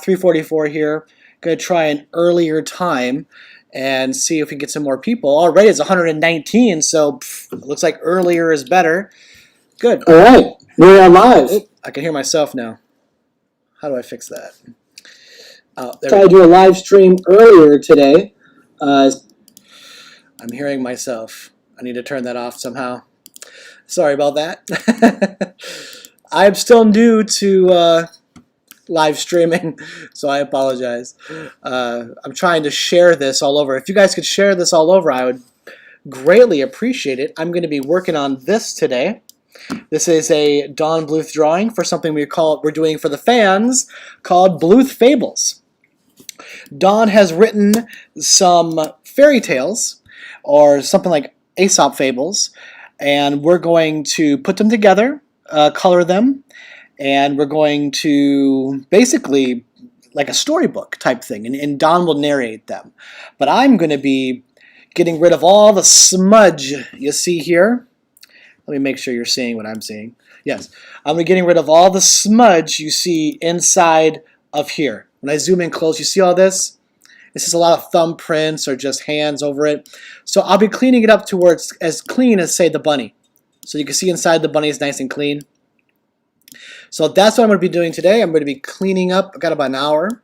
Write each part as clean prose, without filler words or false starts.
3:44 here. Going to try an earlier time and see if we can get some more people. Already it's 119, so it looks like earlier is better. Good. All right, we're live. Oh, I can hear myself now. How do I fix that? Oh, there Tried to do a live stream earlier today. I'm hearing myself. I need to turn that off somehow. Sorry about that. I'm still new to live streaming, so I apologize. I'm trying to share this all over. If you guys could share this all over, I would greatly appreciate it. I'm going to be working on this today. This is a Don Bluth drawing for something we're doing for the fans called Bluth Fables. Don has written some fairy tales or something like Aesop fables, and we're going to put them together, color them, and we're going to basically like a storybook type thing, and Don will narrate them. But I'm going to be getting rid of all the smudge you see here. Let me make sure you're seeing what I'm seeing. Yes, I'm getting rid of all the smudge you see inside of here. When I zoom in close, you see all this? This is a lot of thumbprints or just hands over it. So I'll be cleaning it up to where it's as clean as, say, the bunny. So you can see inside the bunny is nice and clean. So that's what I'm going to be doing today. I'm going to be cleaning up. I've got about an hour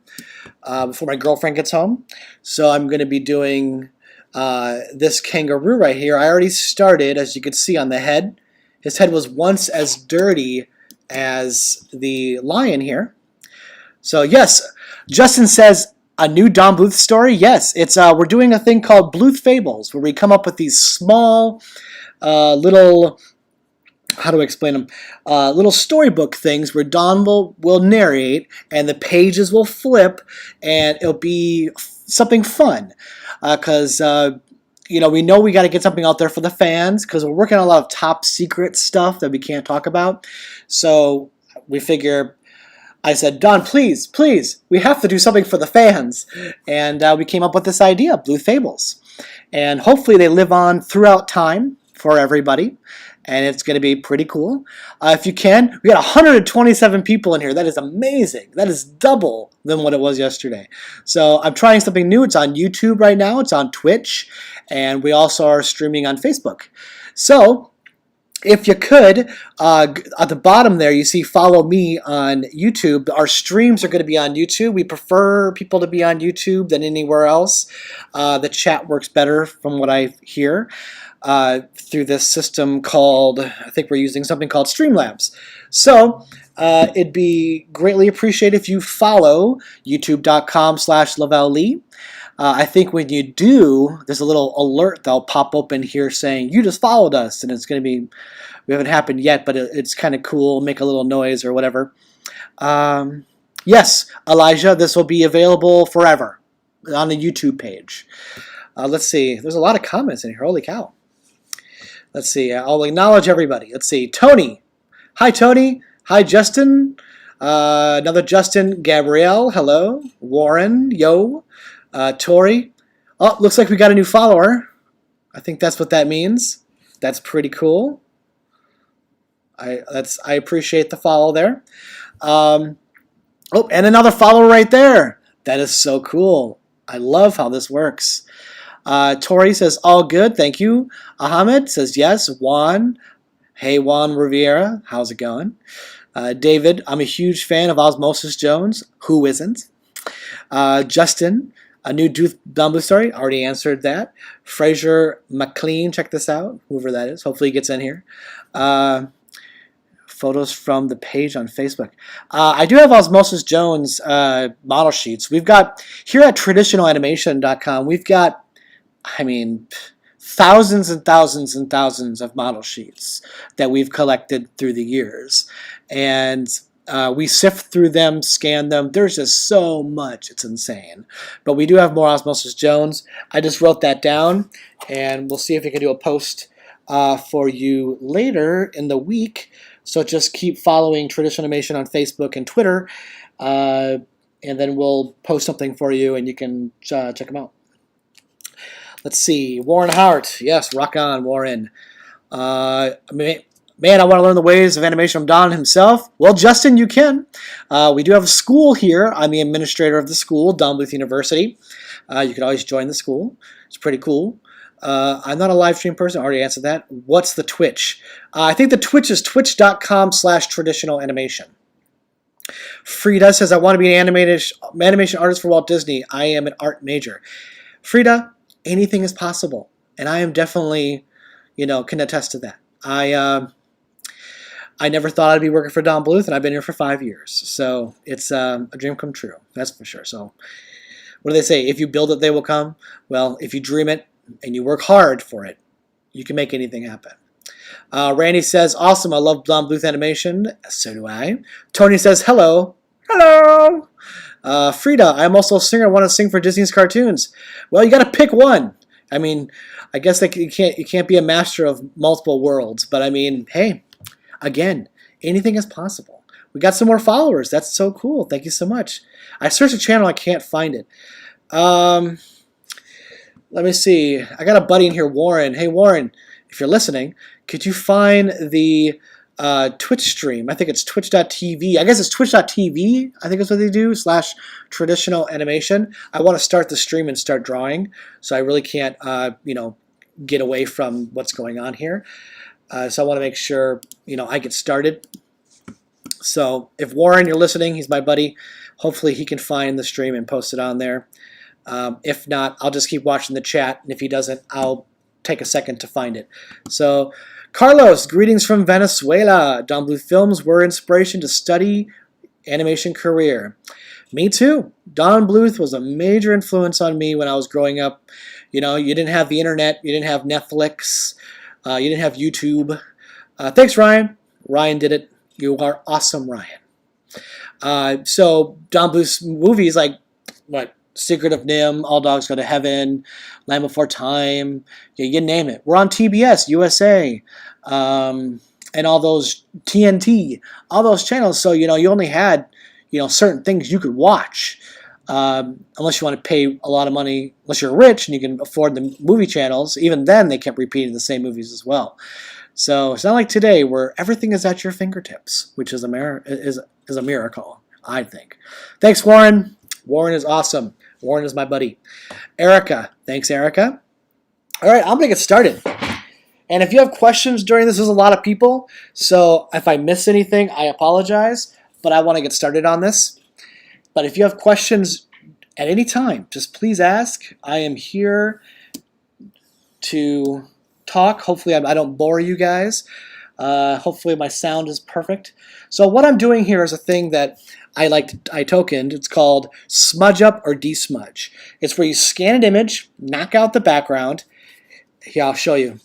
before my girlfriend gets home. So I'm going to be doing this kangaroo right here. I already started, as you can see on the head. His head was once as dirty as the lion here. So yes, Justin says, a new Don Bluth story? Yes, it's we're doing a thing called Bluth Fables, where we come up with these small little, how do I explain them? Little storybook things where Don will narrate, and the pages will flip, and it'll be something fun. Because you know, we got to get something out there for the fans, because we're working on a lot of top secret stuff that we can't talk about. So we figure, I said, Don, please, we have to do something for the fans. And we came up with this idea, Bluth Fables. And hopefully they live on throughout time for everybody. And it's going to be pretty cool. If you can, we got 127 people in here. That is amazing. That is double than what it was yesterday. So I'm trying something new. It's on YouTube right now. It's on Twitch. And we also are streaming on Facebook. So if you could, at the bottom there, you see follow me on YouTube. Our streams are going to be on YouTube. We prefer people to be on YouTube than anywhere else. The chat works better from what I hear through this system called, I think we're using something called Streamlabs. So it'd be greatly appreciated if you follow youtube.com/Lavalle Lee. I think when you do, there's a little alert that'll pop open here saying, you just followed us, and it's going to be, we haven't happened yet, but it's kind of cool, make a little noise or whatever. Yes, Elijah, this will be available forever on the YouTube page. Let's see, there's a lot of comments in here, holy cow. Let's see, I'll acknowledge everybody. Let's see, Tony. Hi, Tony. Hi, Justin. Another Justin. Gabrielle, hello. Warren, yo. Tori. Oh, looks like we got a new follower. I think that's what that means. That's pretty cool. I appreciate the follow there. Oh, and another follower right there. That is so cool. I love how this works. Tori says, all good, thank you. Ahmed says, yes. Juan. Hey, Juan Riviera. How's it going? David, I'm a huge fan of Osmosis Jones. Who isn't? Justin, a new Don Bluth story. Already answered that. Fraser McLean, check this out. Whoever that is. Hopefully he gets in here. Photos from the page on Facebook. I do have Osmosis Jones model sheets. We've got, here at traditionalanimation.com, we've got, I mean, thousands and thousands and thousands of model sheets that we've collected through the years. And we sift through them, scan them. There's just so much. It's insane. But we do have more Osmosis Jones. I just wrote that down, and we'll see if we can do a post for you later in the week. So just keep following Traditional Animation on Facebook and Twitter, and then we'll post something for you, and you can check them out. Let's see. Warren Hart. Yes, rock on, Warren. Man, I want to learn the ways of animation from Don himself. Well, Justin, you can. We do have a school here. I'm the administrator of the school, Don Bluth University. You can always join the school. It's pretty cool. I'm not a live stream person. I already answered that. What's the Twitch? I think the Twitch is twitch.com/traditional animation. Frida says, I want to be an animation artist for Walt Disney. I am an art major. Frida, anything is possible. And I am definitely, can attest to that. I never thought I'd be working for Don Bluth, and I've been here for 5 years. So it's a dream come true. That's for sure. So what do they say? If you build it, they will come. Well, if you dream it and you work hard for it, you can make anything happen. Randy says, awesome, I love Don Bluth animation. So do I. Tony says, hello. Hello. Frida, I'm also a singer. I want to sing for Disney's cartoons. Well, you got to pick one. I mean, I guess you can't be a master of multiple worlds. But I mean, hey, again, anything is possible. We got some more followers. That's so cool. Thank you so much. I searched the channel. I can't find it. Let me see. I got a buddy in here, Warren. Hey, Warren, if you're listening, could you find the Twitch stream? I think it's twitch.tv. I guess it's twitch.tv. I think is what they do, /traditional animation. I want to start the stream and start drawing, so I really can't, get away from what's going on here. So I want to make sure, I get started. So if Warren, you're listening, he's my buddy. Hopefully he can find the stream and post it on there. If not, I'll just keep watching the chat, and if he doesn't, I'll take a second to find it. So, Carlos, greetings from Venezuela. Don Bluth films were inspiration to study animation career. Me too. Don Bluth was a major influence on me when I was growing up. You didn't have the internet, you didn't have Netflix, you didn't have YouTube. Thanks, Ryan. Ryan did it. You are awesome, Ryan. So Don Bluth's movies like Secret of Nim, All Dogs Go to Heaven, Land Before Time, you name it. We're on TBS, USA, and all those TNT, all those channels. So, you only had, certain things you could watch, unless you want to pay a lot of money, unless you're rich and you can afford the movie channels. Even then, they kept repeating the same movies as well. So it's not like today where everything is at your fingertips, which is a miracle, I think. Thanks, Warren. Warren is awesome. Warren is my buddy. Erica. Thanks, Erica. All right, I'm going to get started. And if you have questions during this, there's a lot of people. So if I miss anything, I apologize. But I want to get started on this. But if you have questions at any time, just please ask. I am here to talk. Hopefully I don't bore you guys. Hopefully my sound is perfect. So what I'm doing here is a thing that I tokened. It's called smudge up or desmudge. It's where you scan an image, knock out the background. Here, I'll show you.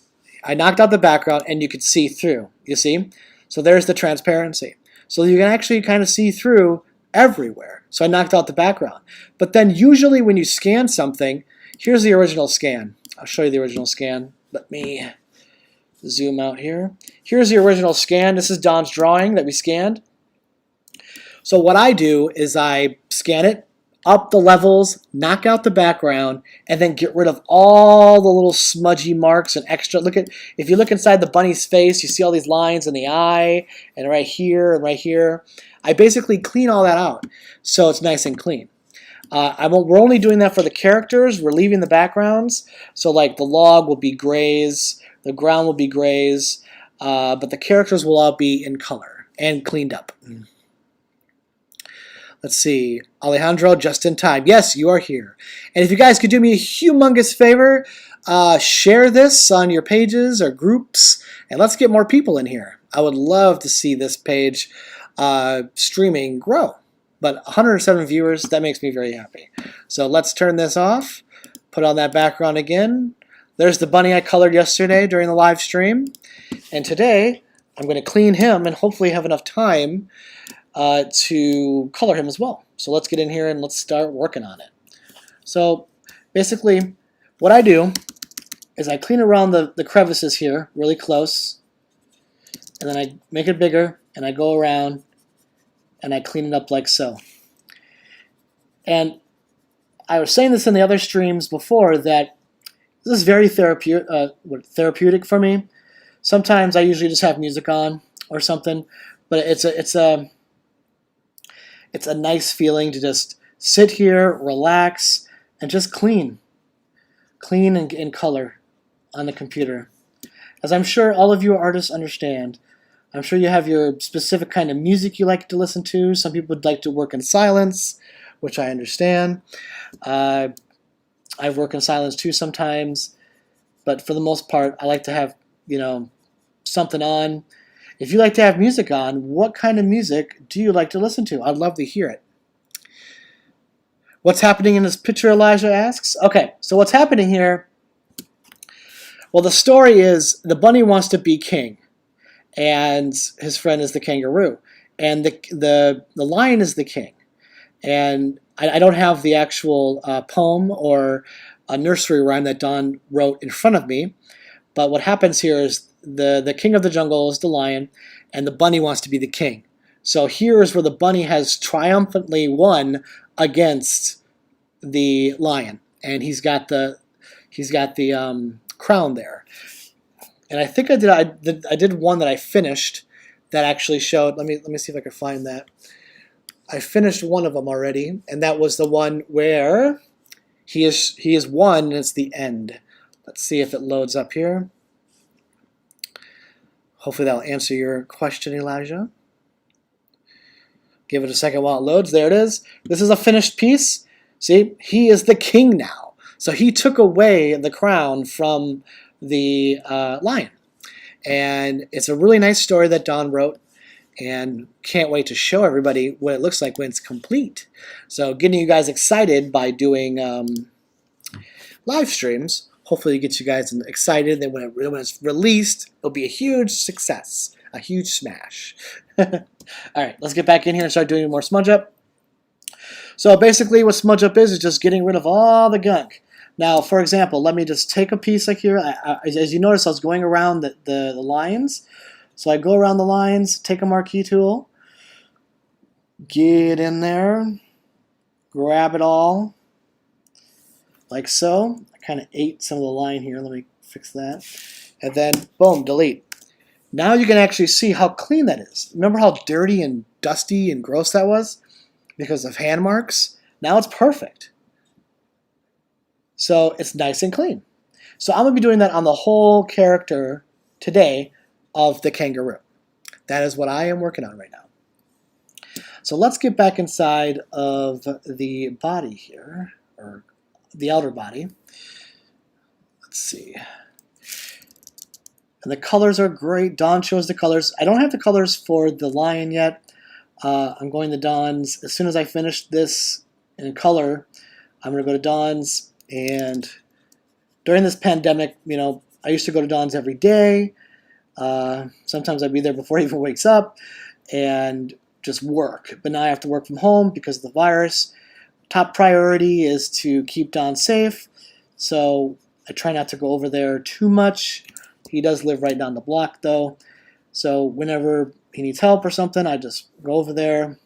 I knocked out the background and you could see through. You see? So there's the transparency. So you can actually kind of see through everywhere. So I knocked out the background. But then usually when you scan something, here's the original scan. I'll show you the original scan. Let me zoom out here. Here's the original scan. This is Don's drawing that we scanned. So what I do is I scan it, up the levels, knock out the background, and then get rid of all the little smudgy marks and extra. If you look inside the bunny's face, you see all these lines in the eye, and right here and right here. I basically clean all that out so it's nice and clean. We're only doing that for the characters. We're leaving the backgrounds. So like the log will be grays, the ground will be grays, but the characters will all be in color and cleaned up. Let's see. Alejandro, just in time. Yes, you are here. And if you guys could do me a humongous favor, share this on your pages or groups, and let's get more people in here. I would love to see this page streaming grow. But 107 viewers, that makes me very happy. So let's turn this off. Put on that background again. There's the bunny I colored yesterday during the live stream. And today, I'm going to clean him and hopefully have enough time to color him as well. So let's get in here and let's start working on it. So basically, what I do is I clean around the crevices here really close, and then I make it bigger, and I go around and I clean it up like so. And I was saying this in the other streams before that this is very therapeutic for me. Sometimes I usually just have music on or something, but it's a nice feeling to just sit here, relax, and just clean in color on the computer. As I'm sure all of you artists understand, I'm sure you have your specific kind of music you like to listen to. Some people would like to work in silence, which I understand. I work in silence too sometimes, but for the most part, I like to have, something on. If you like to have music on, what kind of music do you like to listen to? I'd love to hear it. What's happening in this picture, Elijah asks? Okay, so what's happening here? Well, the story is the bunny wants to be king, and his friend is the kangaroo, and the lion is the king. And I don't have the actual poem or a nursery rhyme that Don wrote in front of me, but what happens here is the king of the jungle is the lion, and the bunny wants to be the king. So here is where the bunny has triumphantly won against the lion, and he's got the crown there. And I think I did one that I finished that actually showed. Let me see if I can find that. I finished one of them already, and that was the one where he is won, and it's the end. Let's see if it loads up here. Hopefully that'll answer your question, Elijah. Give it a second while it loads. There it is. This is a finished piece. See, he is the king now. So he took away the crown from the lion. And it's a really nice story that Don wrote, and can't wait to show everybody what it looks like when it's complete. So getting you guys excited by doing live streams, hopefully it gets you guys excited. Then when it's released, it'll be a huge success, a huge smash. All right, let's get back in here and start doing more smudge up. So basically what smudge up is just getting rid of all the gunk. Now, for example, let me just take a piece like here. As you notice, I was going around the lines. So I go around the lines, take a marquee tool, get in there, grab it all, like so. I kind of ate some of the line here. Let me fix that. And then, boom, delete. Now you can actually see how clean that is. Remember how dirty and dusty and gross that was because of hand marks? Now it's perfect. So it's nice and clean. So I'm going to be doing that on the whole character today of the kangaroo. That is what I am working on right now. So let's get back inside of the body here, or the outer body. Let's see. And the colors are great. Don shows the colors. I don't have the colors for the lion yet. I'm going to Don's. As soon as I finish this in color, I'm going to go to Don's. And during this pandemic, I used to go to Don's every day. Sometimes I'd be there before he even wakes up and just work. But now I have to work from home because of the virus. Top priority is to keep Don safe. So I try not to go over there too much. He does live right down the block though. So whenever he needs help or something, I just go over there.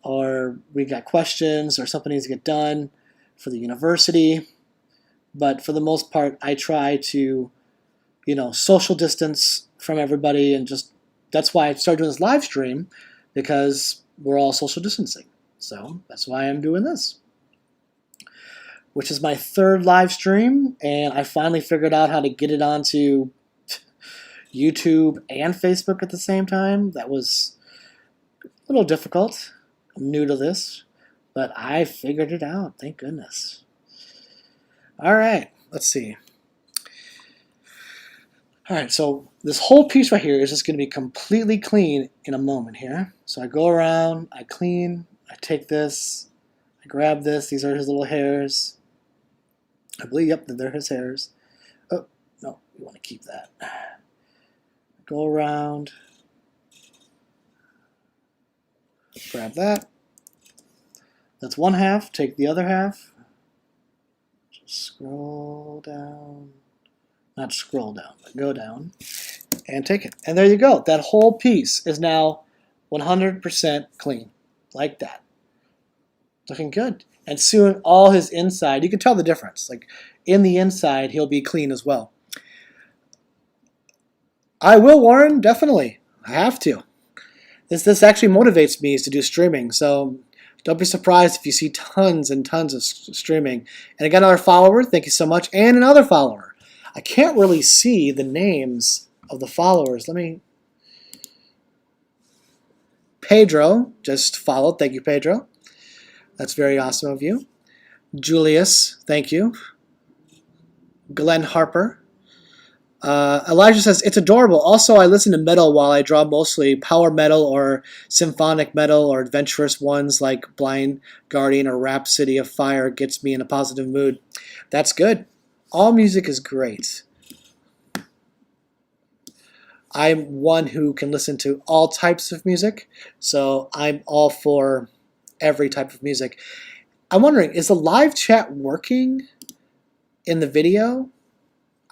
Or we got questions or something needs to get done for the university. But for the most part, I try to social distance from everybody, and just that's why I started doing this live stream, because we're all social distancing. So that's why I'm doing this, which is my third live stream, and I finally figured out how to get it onto YouTube and Facebook at the same time. That was a little difficult. I'm new to this, but I figured it out. Thank goodness. All right, let's see. All right, so this whole piece right here is just going to be completely clean in a moment here. So I go around, I clean, I take this, I grab this. These are his little hairs. I believe, yep, they're his hairs. Oh, no, we want to keep that. Go around, grab that. That's one half. Take the other half. Just scroll down. Not scroll down, but go down and take it. And there you go. That whole piece is now 100% clean, like that. Looking good. And soon all his inside, you can tell the difference. Like in the inside, he'll be clean as well. I will, Warren, definitely. I have to. This actually motivates me to do streaming, so don't be surprised if you see tons and tons of streaming. And I got another follower, thank you so much, and another follower. I can't really see the names of the followers. Pedro just followed, thank you, Pedro. That's very awesome of you. Julius, thank you. Glenn Harper. Elijah says, it's adorable. Also, I listen to metal while I draw, mostly power metal or symphonic metal or adventurous ones like Blind Guardian or Rhapsody of Fire gets me in a positive mood. That's good. All music is great. I'm one who can listen to all types of music, so I'm all for every type of music. I'm wondering, is the live chat working in the video?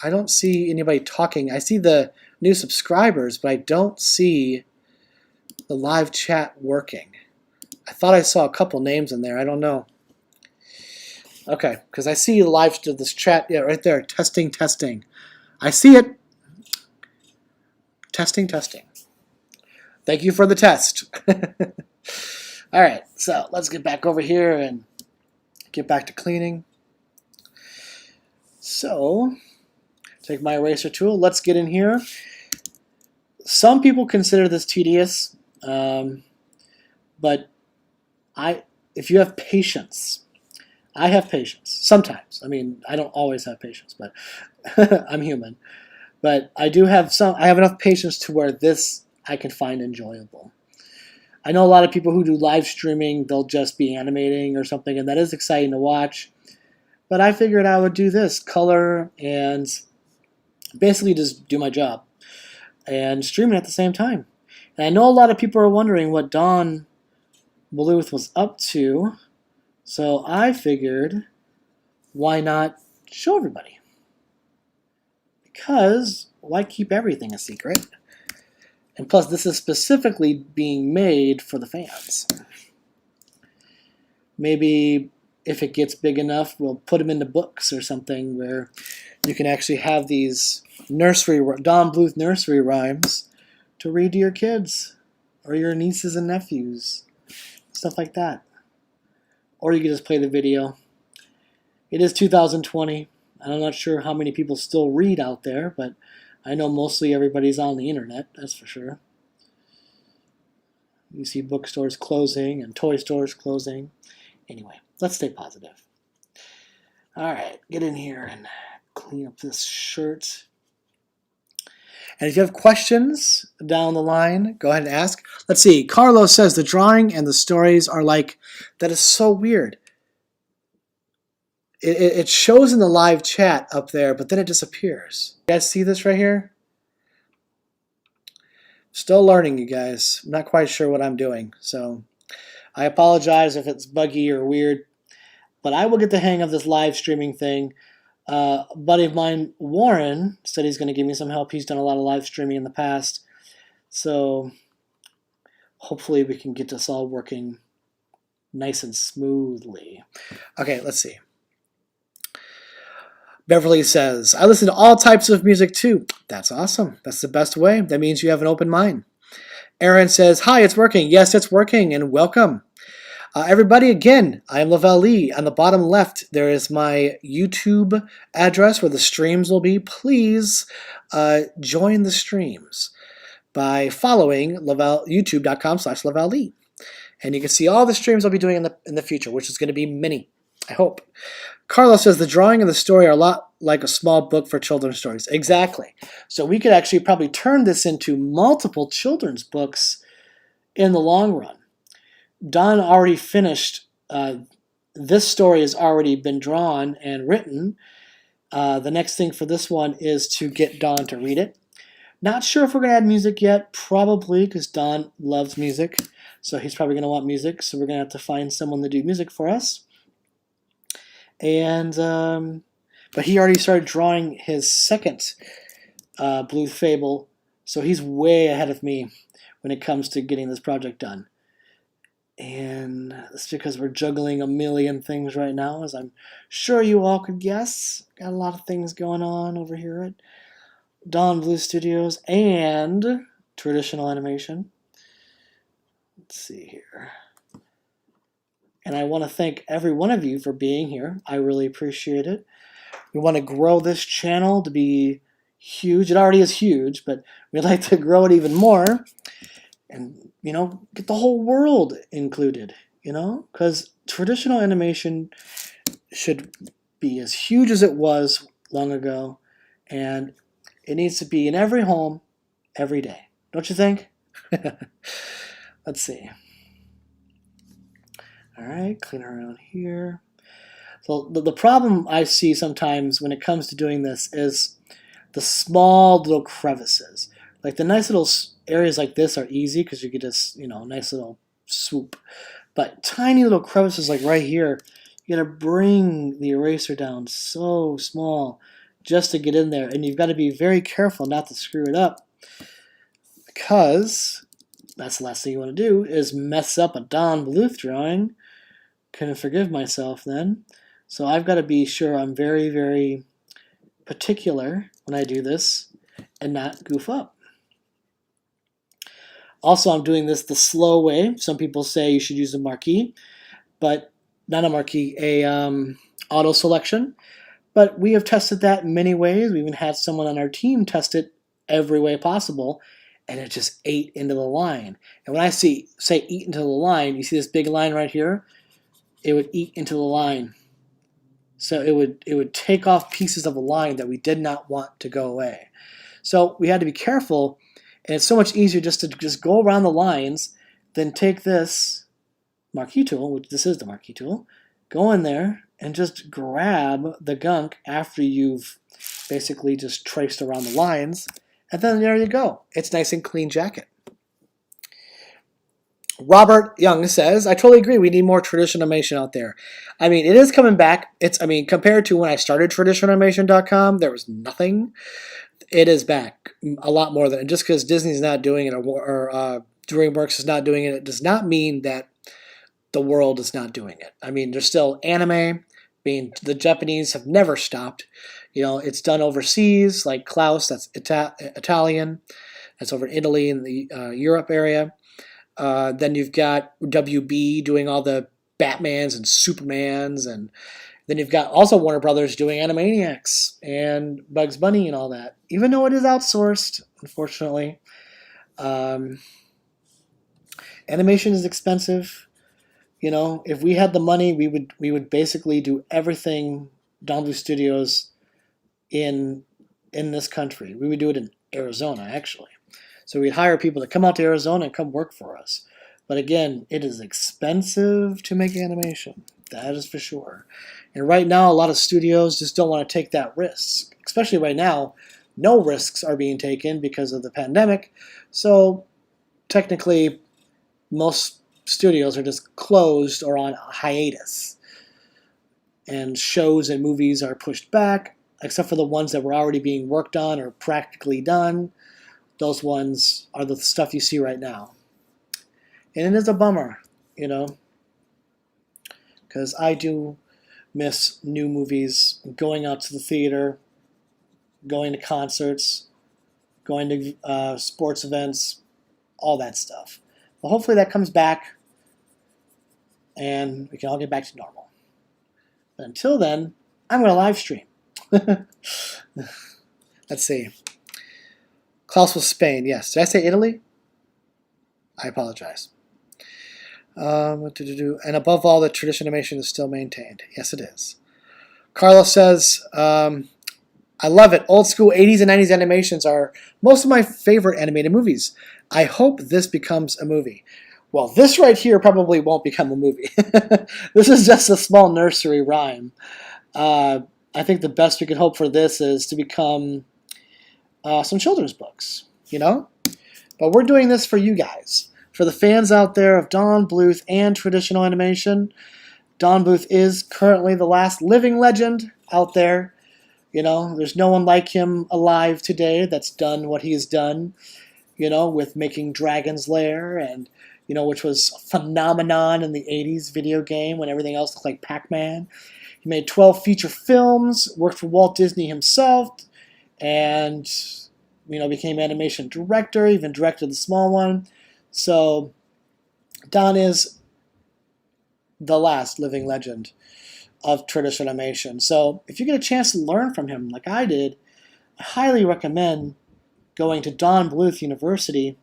I don't see anybody talking. I see the new subscribers, but I don't see the live chat working. I thought I saw a couple names in there. I don't know. Okay, because I see the live to this chat. Yeah, right there. Testing, testing. I see it. Testing, testing. Thank you for the test. All right, so let's get back over here and get back to cleaning. So, take my eraser tool. Let's get in here. Some people consider this tedious, but if you have patience, I have patience sometimes. I mean, I don't always have patience, but I'm human. But I have enough patience to where this I can find enjoyable. I know a lot of people who do live streaming, they'll just be animating or something, and that is exciting to watch. But I figured I would do this, color, and basically just do my job and stream it at the same time. And I know a lot of people are wondering what Don Bluth was up to, so I figured, why not show everybody? Because why keep everything a secret? And plus, this is specifically being made for the fans. Maybe if it gets big enough, we'll put them into books or something where you can actually have these Don Bluth nursery rhymes to read to your kids or your nieces and nephews, stuff like that. Or you can just play the video. It is 2020, and I'm not sure how many people still read out there, but I know mostly everybody's on the internet, that's for sure. You see bookstores closing and toy stores closing. Anyway, let's stay positive. All right, get in here and clean up this shirt. And if you have questions down the line, go ahead and ask. Let's see. Carlos says the drawing and the stories are like, that is so weird. It shows in the live chat up there, but then it disappears. You guys see this right here? Still learning, you guys. I'm not quite sure what I'm doing. So I apologize if it's buggy or weird, but I will get the hang of this live streaming thing. A buddy of mine, Warren, said he's going to give me some help. He's done a lot of live streaming in the past. So hopefully we can get this all working nice and smoothly. Okay, let's see. Beverly says, I listen to all types of music too. That's awesome. That's the best way. That means you have an open mind. Aaron says, hi, it's working. Yes, it's working, and welcome. Everybody, again, I am Lavalle Lee. On the bottom left, there is my YouTube address where the streams will be. Please join the streams by following youtube.com/Lavalle Lee. And you can see all the streams I'll be doing in the future, which is going to be many, I hope. Carlos says the drawing and the story are a lot like a small book for children's stories. Exactly. So we could actually probably turn this into multiple children's books in the long run. Don already finished. This story has already been drawn and written. The next thing for this one is to get Don to read it. Not sure if we're going to add music yet. Probably, because Don loves music. So he's probably going to want music. So we're going to have to find someone to do music for us. And but he already started drawing his second Bluth fable. So he's way ahead of me when it comes to getting this project done. And that's because we're juggling a million things right now, as I'm sure you all could guess. Got a lot of things going on over here at Don Bluth Studios and traditional animation. Let's see here. And I want to thank every one of you for being here. I really appreciate it. We want to grow this channel to be huge. It already is huge, but we'd like to grow it even more and, get the whole world included, because traditional animation should be as huge as it was long ago, and it needs to be in every home every day. Don't you think? Let's see. All right, clean around here. So the problem I see sometimes when it comes to doing this is the small little crevices. Like the nice little areas like this are easy because you get this, nice little swoop. But tiny little crevices like right here, you gotta bring the eraser down so small just to get in there. And you've got to be very careful not to screw it up, because that's the last thing you want to do is mess up a Don Bluth drawing. Couldn't forgive myself then. So I've got to be sure I'm very, very particular when I do this and not goof up. Also, I'm doing this the slow way. Some people say you should use a marquee, but not a marquee, a auto selection. But we have tested that in many ways. We even had someone on our team test it every way possible, and it just ate into the line. And when I say eat into the line, you see this big line right here? It would eat into the line. So it would take off pieces of a line that we did not want to go away. So we had to be careful, and it's so much easier just to go around the lines than take this marquee tool, which this is the marquee tool, go in there and just grab the gunk after you've basically just traced around the lines, and then there you go. It's nice and clean jacket. Robert Young says, I totally agree. We need more traditional animation out there. I mean, it is coming back. Compared to when I started traditionalanimation.com, there was nothing. It is back a lot more than just because Disney's not doing it or DreamWorks is not doing it. It does not mean that the world is not doing it. I mean, there's still anime. The Japanese have never stopped. It's done overseas, like Klaus, that's Italian. That's over in Italy in the Europe area. Then you've got WB doing all the Batmans and Supermans, and then you've got also Warner Brothers doing Animaniacs and Bugs Bunny and all that, even though it is outsourced, unfortunately. Animation is expensive. If we had the money, we would basically do everything Don Bluth Studios in this country. We would do it in Arizona, actually. So we'd hire people to come out to Arizona and come work for us. But again, it is expensive to make animation. That is for sure. And right now, a lot of studios just don't want to take that risk. Especially right now, no risks are being taken because of the pandemic. So technically, most studios are just closed or on hiatus. And shows and movies are pushed back, except for the ones that were already being worked on or practically done. Those ones are the stuff you see right now. And it is a bummer, because I do miss new movies, going out to the theater, going to concerts, going to sports events, all that stuff. But hopefully that comes back and we can all get back to normal. But until then, I'm going to live stream. Let's see. Klaus was Spain, yes. Did I say Italy? I apologize. And above all, the tradition animation is still maintained. Yes, it is. Carlos says, I love it. Old school 80s and 90s animations are most of my favorite animated movies. I hope this becomes a movie. Well, this right here probably won't become a movie. This is just a small nursery rhyme. I think the best we can hope for this is to become some children's books, But we're doing this for you guys, for the fans out there of Don Bluth and traditional animation. Don Bluth is currently the last living legend out there. There's no one like him alive today that's done what he has done, with making Dragon's Lair and, which was a phenomenon in the 80s video game when everything else looked like Pac-Man. He made 12 feature films, worked for Walt Disney himself, and became animation director, even directed the small one. So Don is the last living legend of traditional animation. So if you get a chance to learn from him like I did, I highly recommend going to Don Bluth University.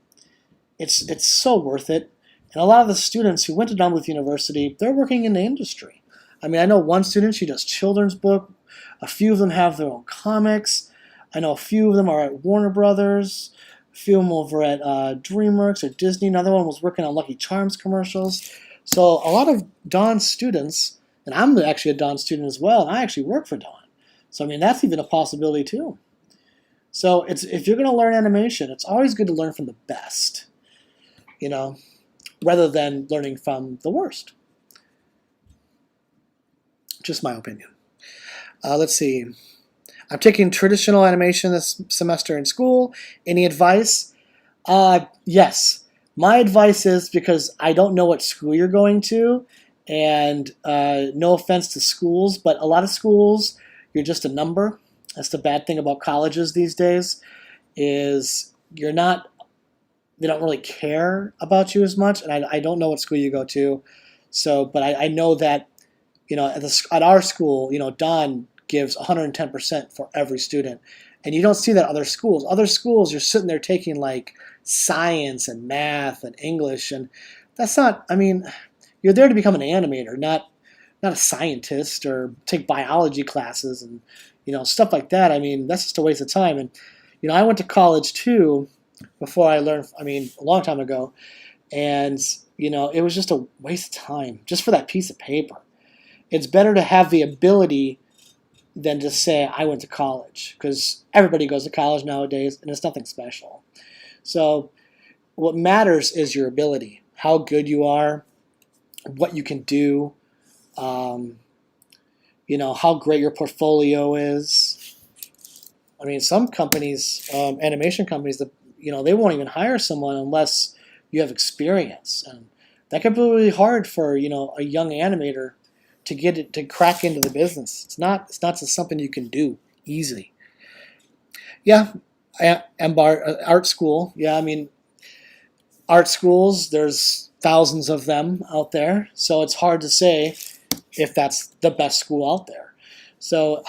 It's so worth it. And a lot of the students who went to Don Bluth University, they're working in the industry. I mean, I know one student, she does children's book. A few of them have their own comics. I know a few of them are at Warner Brothers. A few of them over at DreamWorks or Disney. Another one was working on Lucky Charms commercials. So a lot of Don's students, and I'm actually a Don student as well, and I actually work for Don. So, I mean, that's even a possibility too. So if you're going to learn animation, it's always good to learn from the best, rather than learning from the worst. Just my opinion. Let's see. I'm taking traditional animation this semester in school. Any advice? Yes. My advice is, because I don't know what school you're going to, and no offense to schools, but a lot of schools, you're just a number. That's the bad thing about colleges these days, is they don't really care about you as much, and I don't know what school you go to. So, but I know that, at our school, Don gives 110% for every student. And you don't see that at other schools. Other schools, you're sitting there taking like science and math and English, and that's not, you're there to become an animator, not a scientist, or take biology classes and, stuff like that. That's just a waste of time. And, I went to college too before I learned, a long time ago. And, it was just a waste of time just for that piece of paper. It's better to have the ability than to say I went to college, because everybody goes to college nowadays and it's nothing special. So what matters is your ability, how good you are, what you can do, how great your portfolio is. Some companies, animation companies, they won't even hire someone unless you have experience, and that could be really hard for a young animator to crack into the business. It's not just something you can do easily. Yeah, art school. Yeah, art schools, there's thousands of them out there, so it's hard to say if that's the best school out there. So,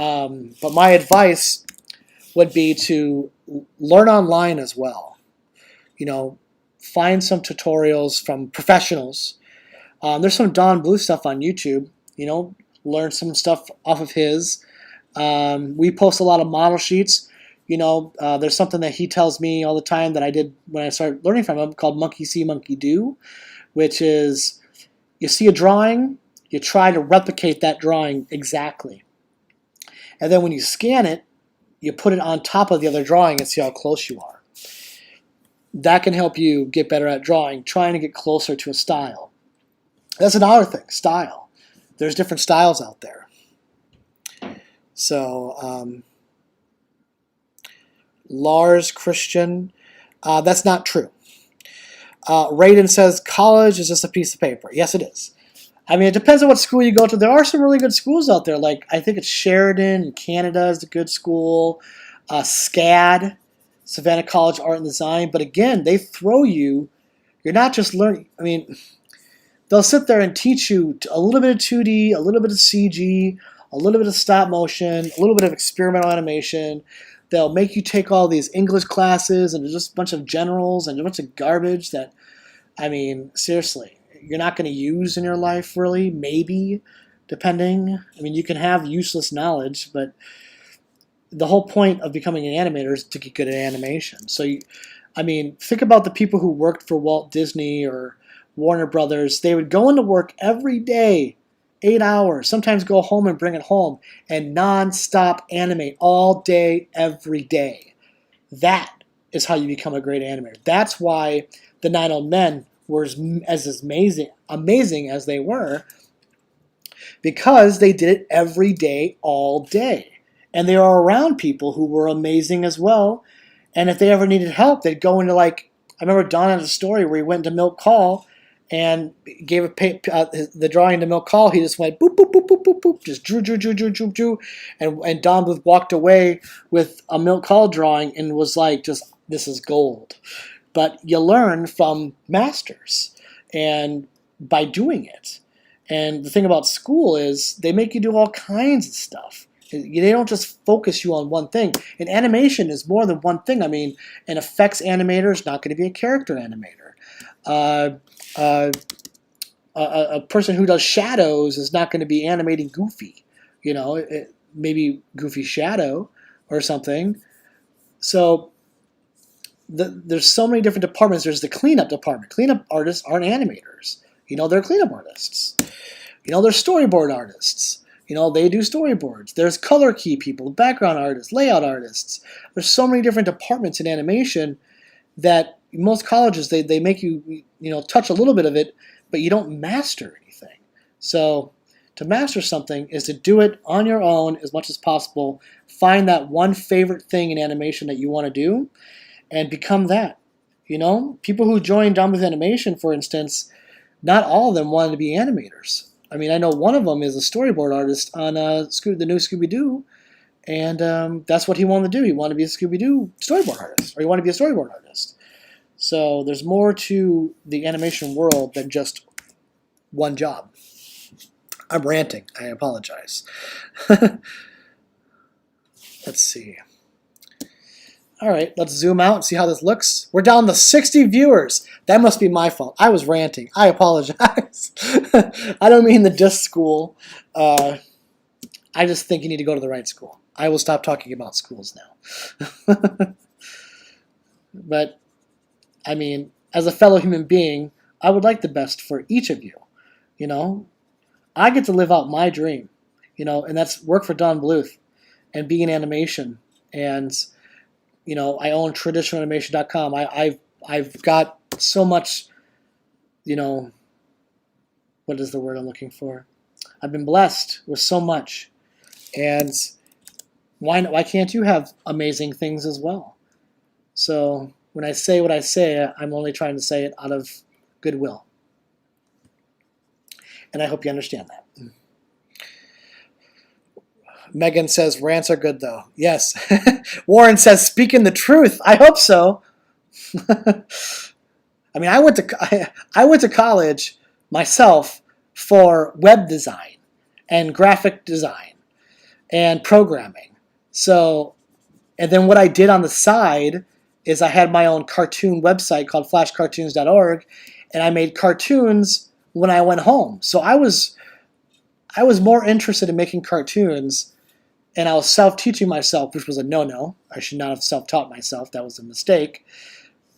but my advice would be to learn online as well. Find some tutorials from professionals. There's some Don Bluth stuff on YouTube. Learn some stuff off of his. We post a lot of model sheets. There's something that he tells me all the time that I did when I started learning from him, called monkey see, monkey do, which is, you see a drawing, you try to replicate that drawing exactly. And then when you scan it, you put it on top of the other drawing and see how close you are. That can help you get better at drawing, trying to get closer to a style. That's another thing, style. There's different styles out there. So, Lars Christian, that's not true. Raiden says college is just a piece of paper. Yes, it is. It depends on what school you go to. There are some really good schools out there. Like, I think it's Sheridan in Canada is a good school. SCAD, Savannah College Art and Design. But again, they throw you. You're not just learning. They'll sit there and teach you a little bit of 2D, a little bit of CG, a little bit of stop motion, a little bit of experimental animation. They'll make you take all these English classes and just a bunch of generals and a bunch of garbage that, seriously, you're not going to use in your life, really. Maybe, depending. You can have useless knowledge, but the whole point of becoming an animator is to get good at animation. So, think about the people who worked for Walt Disney or Warner Brothers. They would go into work every day, 8 hours, sometimes go home and bring it home, and non-stop animate all day, every day. That is how you become a great animator. That's why the Nine Old Men were as amazing as they were, because they did it every day, all day. And they were around people who were amazing as well. And if they ever needed help, they'd go into, I remember Don had a story where he went to Milk Call, and gave the drawing to Milt Kahl. He just went boop, boop, boop, boop, boop, boop, just drew. And Don Bluth walked away with a Milt Kahl drawing and was like, just, this is gold. But you learn from masters and by doing it. And the thing about school is they make you do all kinds of stuff. They don't just focus you on one thing. And animation is more than one thing. I mean, an effects animator is not going to be a character animator. A person who does shadows is not going to be animating Goofy. Maybe Goofy Shadow or something. So there's so many different departments. There's the cleanup department. Cleanup artists aren't animators. They're cleanup artists. There's storyboard artists. They do storyboards. There's color key people, background artists, layout artists. There's so many different departments in animation that most colleges, they make you, touch a little bit of it, but you don't master anything. So to master something is to do it on your own as much as possible. Find that one favorite thing in animation that you want to do and become that. People who join Don Bluth Animation, for instance, not all of them wanted to be animators. I mean, I know one of them is a storyboard artist on the new Scooby-Doo, and that's what he wanted to do. He wanted to be a Scooby-Doo storyboard artist, or he wanted to be a storyboard artist. So there's more to the animation world than just one job. I'm ranting. I apologize. Let's see. All right, let's zoom out and see how this looks. We're down to 60 viewers. That must be my fault. I was ranting. I apologize. I don't mean the disc school. I just think you need to go to the right school. I will stop talking about schools now. But, I mean, as a fellow human being, I would like the best for each of you. I get to live out my dream, and that's work for Don Bluth and be in animation. And I own traditionalanimation.com. I've got so much, what is the word I'm looking for? I've been blessed with so much. And why can't you have amazing things as well? So when I say what I say, I'm only trying to say it out of goodwill. And I hope you understand that. Megan says, rants are good, though. Yes. Warren says, speaking the truth. I hope so. I mean, I went to college myself for web design and graphic design and programming. So, and then what I did on the side is I had my own cartoon website called flashcartoons.org, and I made cartoons when I went home. So I was more interested in making cartoons. And I was self-teaching myself, which was a no-no. I should not have self-taught myself. That was a mistake.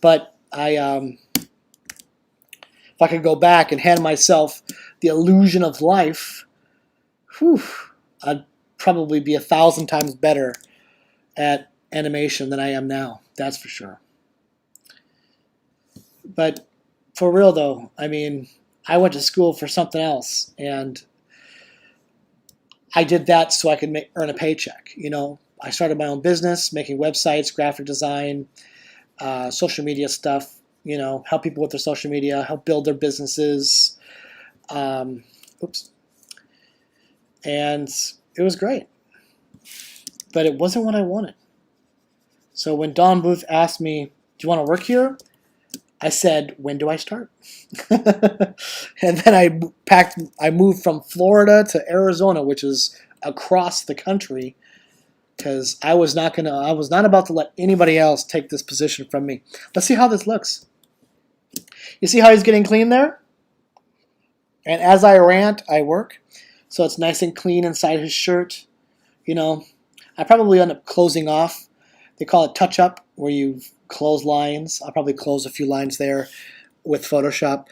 But if I could go back and hand myself the illusion of life, I'd probably be 1,000 times better at animation than I am now. That's for sure. But for real, though, I mean, I went to school for something else, and I did that so I could earn a paycheck. I started my own business, making websites, graphic design, social media stuff, help people with their social media, help build their businesses. And it was great. But it wasn't what I wanted. So when Don Bluth asked me, do you want to work here? I said, when do I start? And then I moved from Florida to Arizona, which is across the country, because I was not about to let anybody else take this position from me. Let's see how this looks. You see how he's getting clean there? And as I rant, I work. So it's nice and clean inside his shirt. I probably end up closing off. They call it touch-up, where you close lines. I'll probably close a few lines there with Photoshop.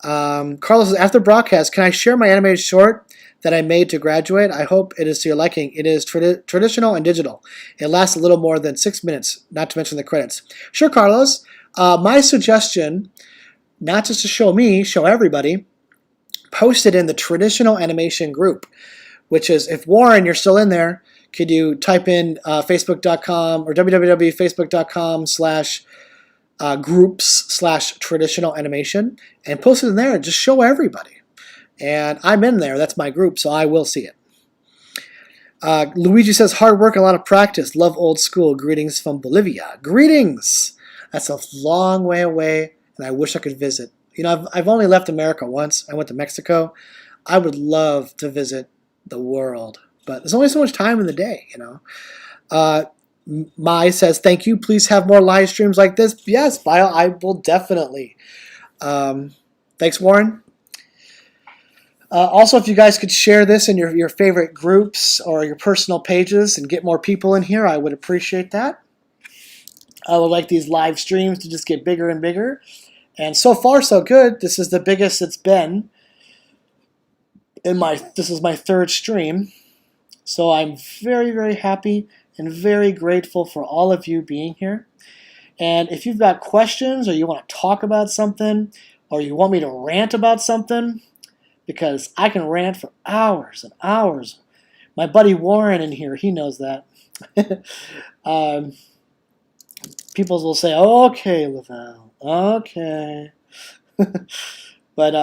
Carlos says, after broadcast, can I share my animated short that I made to graduate? I hope it is to your liking. It is traditional and digital. It lasts a little more than 6 minutes, not to mention the credits. Sure, Carlos. My suggestion, not just to show me, show everybody, post it in the traditional animation group, which is, if Warren, you're still in there, could you type in facebook.com or www.facebook.com/ groups / traditional animation and post it in there and just show everybody. And I'm in there. That's my group, so I will see it. Luigi says, hard work, a lot of practice. Love old school. Greetings from Bolivia. Greetings! That's a long way away, and I wish I could visit. I've only left America once. I went to Mexico. I would love to visit the world, but there's only so much time in the day, Mai says, thank you. Please have more live streams like this. Yes, Bio, I will definitely. Thanks, Warren. Also, if you guys could share this in your favorite groups or your personal pages and get more people in here, I would appreciate that. I would like these live streams to just get bigger and bigger. And so far, so good. This is the biggest it's been. This is my third stream. So I'm very, very happy and very grateful for all of you being here. And if you've got questions or you want to talk about something or you want me to rant about something, because I can rant for hours and hours. My buddy Warren in here, he knows that. People will say, okay, Lavalle, okay. But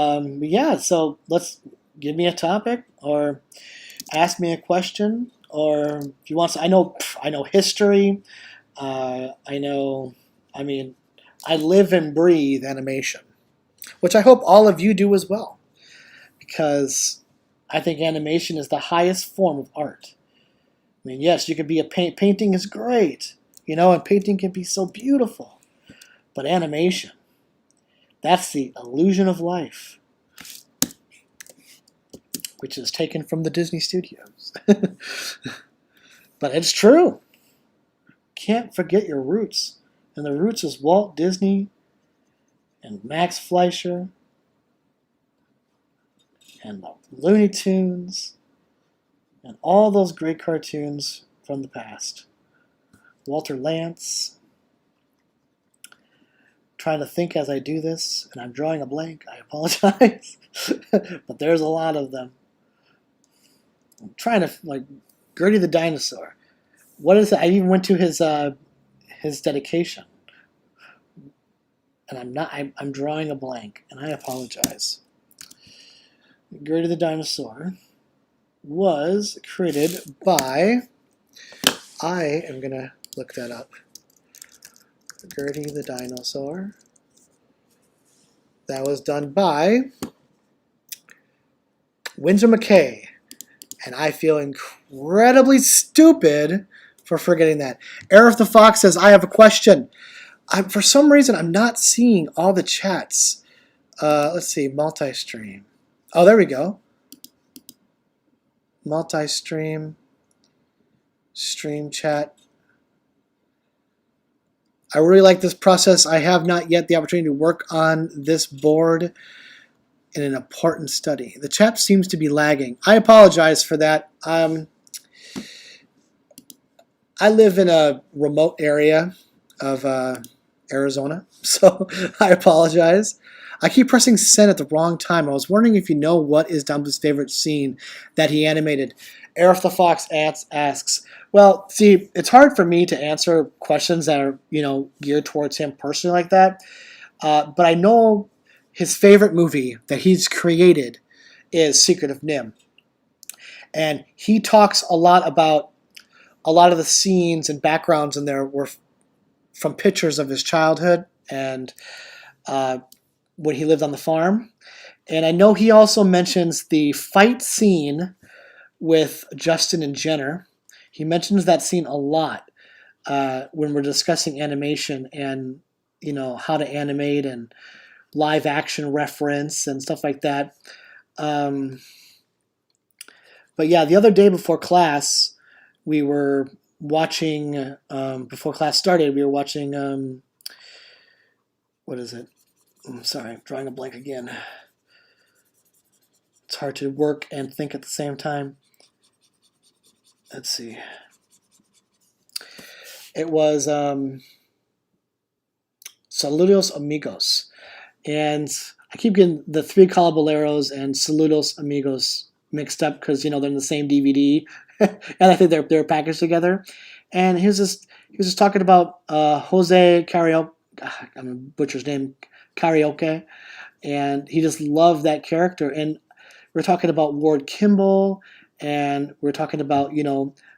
yeah, so let's give me a topic or ask me a question, or if you want to, I know history. I live and breathe animation, which I hope all of you do as well. Because I think animation is the highest form of art. I mean, yes, you could be painting is great, and painting can be so beautiful. But animation, that's the illusion of life, which is taken from the Disney studios. But it's true. Can't forget your roots. And the roots is Walt Disney and Max Fleischer and the Looney Tunes, and all those great cartoons from the past. Walter Lantz. Trying to think as I do this, and I'm drawing a blank. I apologize. But there's a lot of them. I'm trying to, Gertie the Dinosaur. What is it? I even went to his dedication. And I'm drawing a blank, and I apologize. Gertie the Dinosaur was created by, I am going to look that up. Gertie the Dinosaur. That was done by Winsor McKay. And I feel incredibly stupid for forgetting that. Aerith the Fox says, I have a question. For some reason, I'm not seeing all the chats. Let's see, multi-stream. Oh, there we go. Multi-stream. Stream chat. I really like this process. I have not yet the opportunity to work on this board in an important study. The chat seems to be lagging. I apologize for that. I live in a remote area of Arizona, so I apologize. I keep pressing send at the wrong time. I was wondering if you know what is Don Bluth's favorite scene that he animated. Aerith the Fox asks, well, see, it's hard for me to answer questions that are, geared towards him personally like that. But I know his favorite movie that he's created is Secret of NIMH. And he talks a lot about a lot of the scenes and backgrounds in there were from pictures of his childhood and when he lived on the farm. And I know he also mentions the fight scene with Justin and Jenner. He mentions that scene a lot when we're discussing animation and, how to animate and live action reference and stuff like that. But yeah, the other day before class, we were watching, before class started, we were watching, what is it? I'm sorry, I'm drawing a blank again. It's hard to work and think at the same time. Let's see. It was Saludos Amigos. And I keep getting the Three Caballeros and Saludos Amigos mixed up because, they're in the same DVD. And I think they're packaged together. And he was just talking about Jose I'm gonna butcher his name, Karaoke, and he just loved that character. And we're talking about Ward Kimball, and we're talking about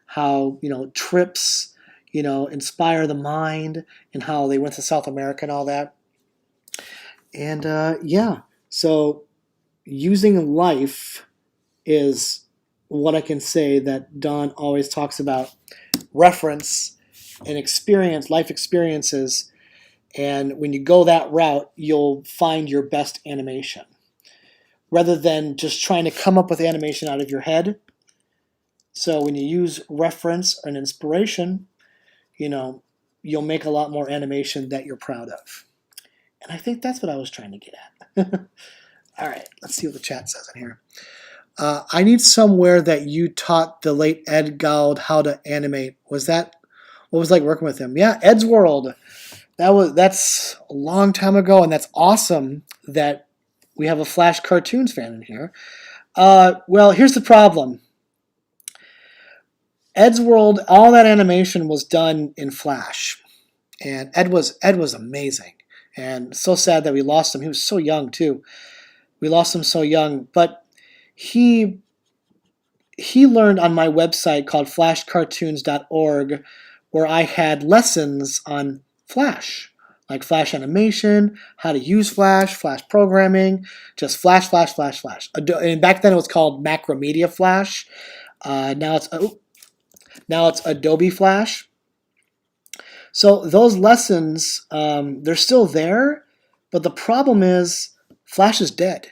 how trips inspire the mind, and how they went to South America and all that. And yeah, so using life is what I can say that Don always talks about. Reference and experience, life experiences, and when you go that route, you'll find your best animation. Rather than just trying to come up with animation out of your head. So when you use reference and inspiration, you'll make a lot more animation that you're proud of. And I think that's what I was trying to get at. All right, let's see what the chat says in here. I need somewhere that you taught the late Ed Gould how to animate. Was that what was it like working with him? Yeah, Ed's World. That's a long time ago, and that's awesome that we have a Flash cartoons fan in here. Well, here's the problem. Ed's World, all that animation was done in Flash, and Ed was amazing. And so sad that we lost him. He was so young too. We lost him so young, but he learned on my website called flashcartoons.org, where I had lessons on Flash, like Flash animation, how to use Flash, Flash programming, just Flash, Flash, Flash, Flash. And back then it was called Macromedia Flash. Now it's Adobe Flash. So those lessons, they're still there, but the problem is Flash is dead.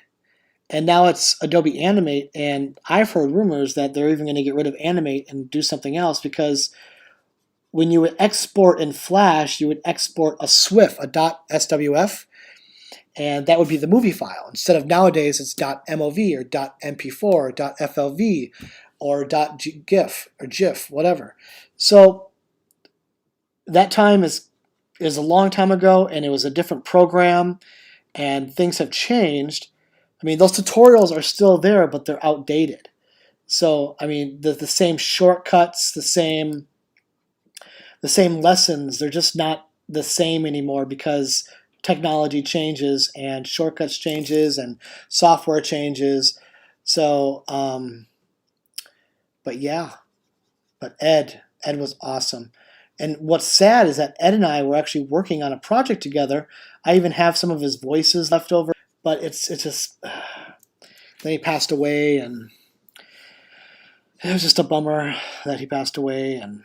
And now it's Adobe Animate, and I've heard rumors that they're even going to get rid of Animate and do something else, because when you would export in Flash, you would export a SWF, a .swf, and that would be the movie file. Instead of nowadays, it's .mov or .mp4 or .flv or .gif or GIF, whatever. So that time is a long time ago, and it was a different program, and things have changed. I mean, those tutorials are still there, but they're outdated. So, I mean, the same shortcuts, the same lessons, they're just not the same anymore, because technology changes and shortcuts changes and software changes. So, but yeah, but Ed was awesome. And what's sad is that Ed and I were actually working on a project together. I even have some of his voices left over, but it's just, then he passed away, and it was just a bummer that he passed away. And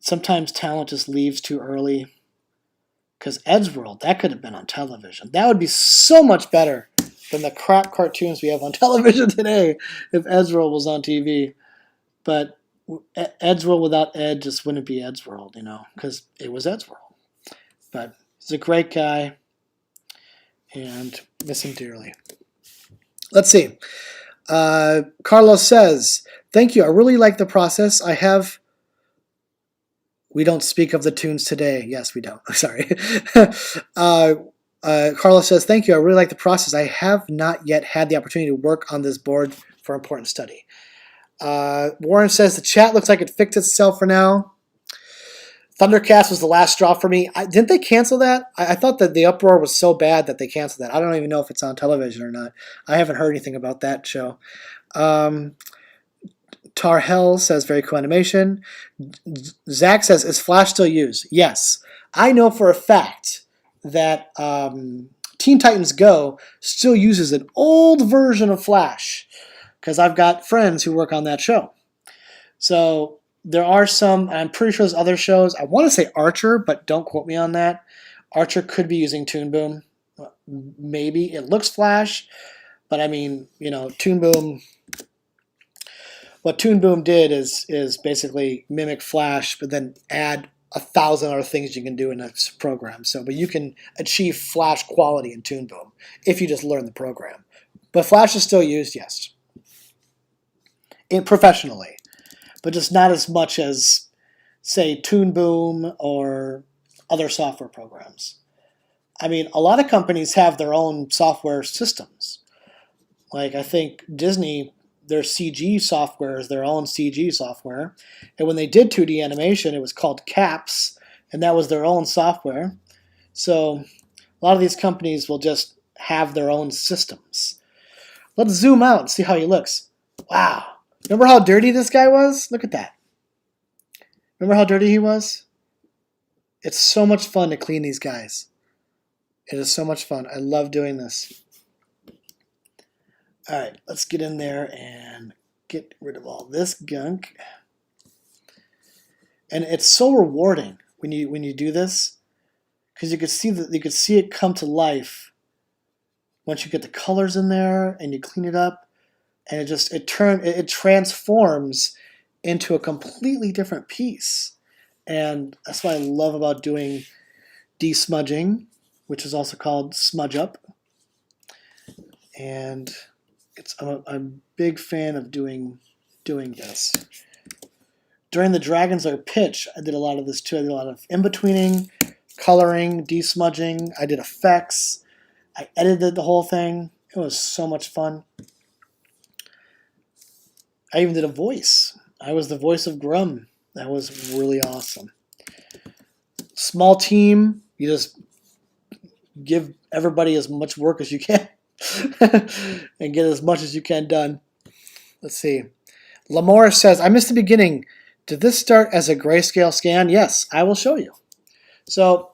sometimes talent just leaves too early, because Ed's World, that could have been on television. That would be so much better than the crap cartoons we have on television today if Ed's World was on TV. But Ed's World without Ed just wouldn't be Ed's World, because it was Ed's World. But he's a great guy, and miss him dearly. Let's see. Carlos says, thank you. I really like the process. We don't speak of the tunes today. Yes, we don't. Sorry. Carlos says, thank you. I really like the process. I have not yet had the opportunity to work on this board for important study. Warren says, the chat looks like it fixed itself for now. Thundercast was the last straw for me. Didn't they cancel that? I thought that the uproar was so bad that they canceled that. I don't even know if it's on television or not. I haven't heard anything about that show. Tarhell says, very cool animation. Zach says, is Flash still used? Yes. I know for a fact that Teen Titans Go still uses an old version of Flash, because I've got friends who work on that show. So there are some, I'm pretty sure there's other shows. I want to say Archer, but don't quote me on that. Archer could be using Toon Boom. Maybe. It looks Flash, but I mean, Toon Boom, what Toon Boom did is basically mimic Flash, but then add 1,000 other things you can do in a program. But you can achieve Flash quality in Toon Boom if you just learn the program. But Flash is still used, yes. Professionally, but just not as much as, say, Toon Boom or other software programs. I mean, a lot of companies have their own software systems. Like, I think Disney, their CG software is their own CG software. And when they did 2D animation, it was called CAPS, and that was their own software. So a lot of these companies will just have their own systems. Let's zoom out and see how he looks. Wow. Remember how dirty this guy was? Look at that. Remember how dirty he was? It's so much fun to clean these guys. It is so much fun. I love doing this. All right, let's get in there and get rid of all this gunk. And it's so rewarding when you do this, because you could see it come to life once you get the colors in there and you clean it up, and it transforms into a completely different piece. And that's what I love about doing desmudging, which is also called smudge up. And I'm a big fan of doing this. During the Dragons Lair pitch, I did a lot of this too. I did a lot of in-betweening, coloring, desmudging. I did effects. I edited the whole thing. It was so much fun. I even did a voice. I was the voice of Grum. That was really awesome. Small team. You just give everybody as much work as you can and get as much as you can done. Let's see. Lamora says, I missed the beginning. Did this start as a grayscale scan? Yes, I will show you. So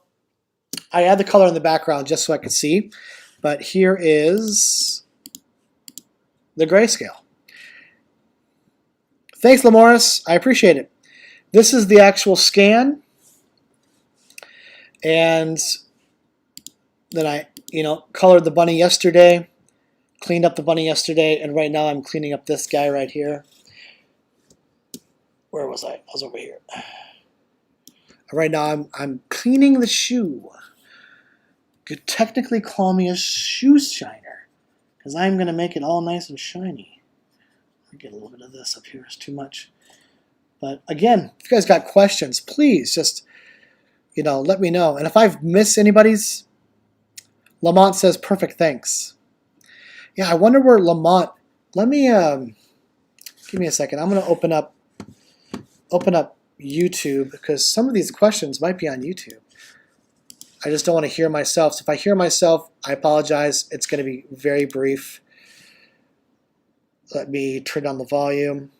I add the color in the background just so I can see. But here is the grayscale. Thanks, Lamoris. I appreciate it. This is the actual scan. And then I, colored the bunny yesterday, cleaned up the bunny yesterday, and right now I'm cleaning up this guy right here. Where was I? I was over here. Right now I'm cleaning the shoe. Could technically call me a shoe shiner, because I'm going to make it all nice and shiny. I'll get a little bit of this up here. It's too much. But again, if you guys got questions, please just, let me know. And if I've missed anybody's, Lamont says, perfect, thanks. Yeah, I wonder where Lamont, let me, give me a second. I'm going to open up YouTube, because some of these questions might be on YouTube. I just don't want to hear myself. So if I hear myself, I apologize. It's going to be very brief. Let me turn down the volume.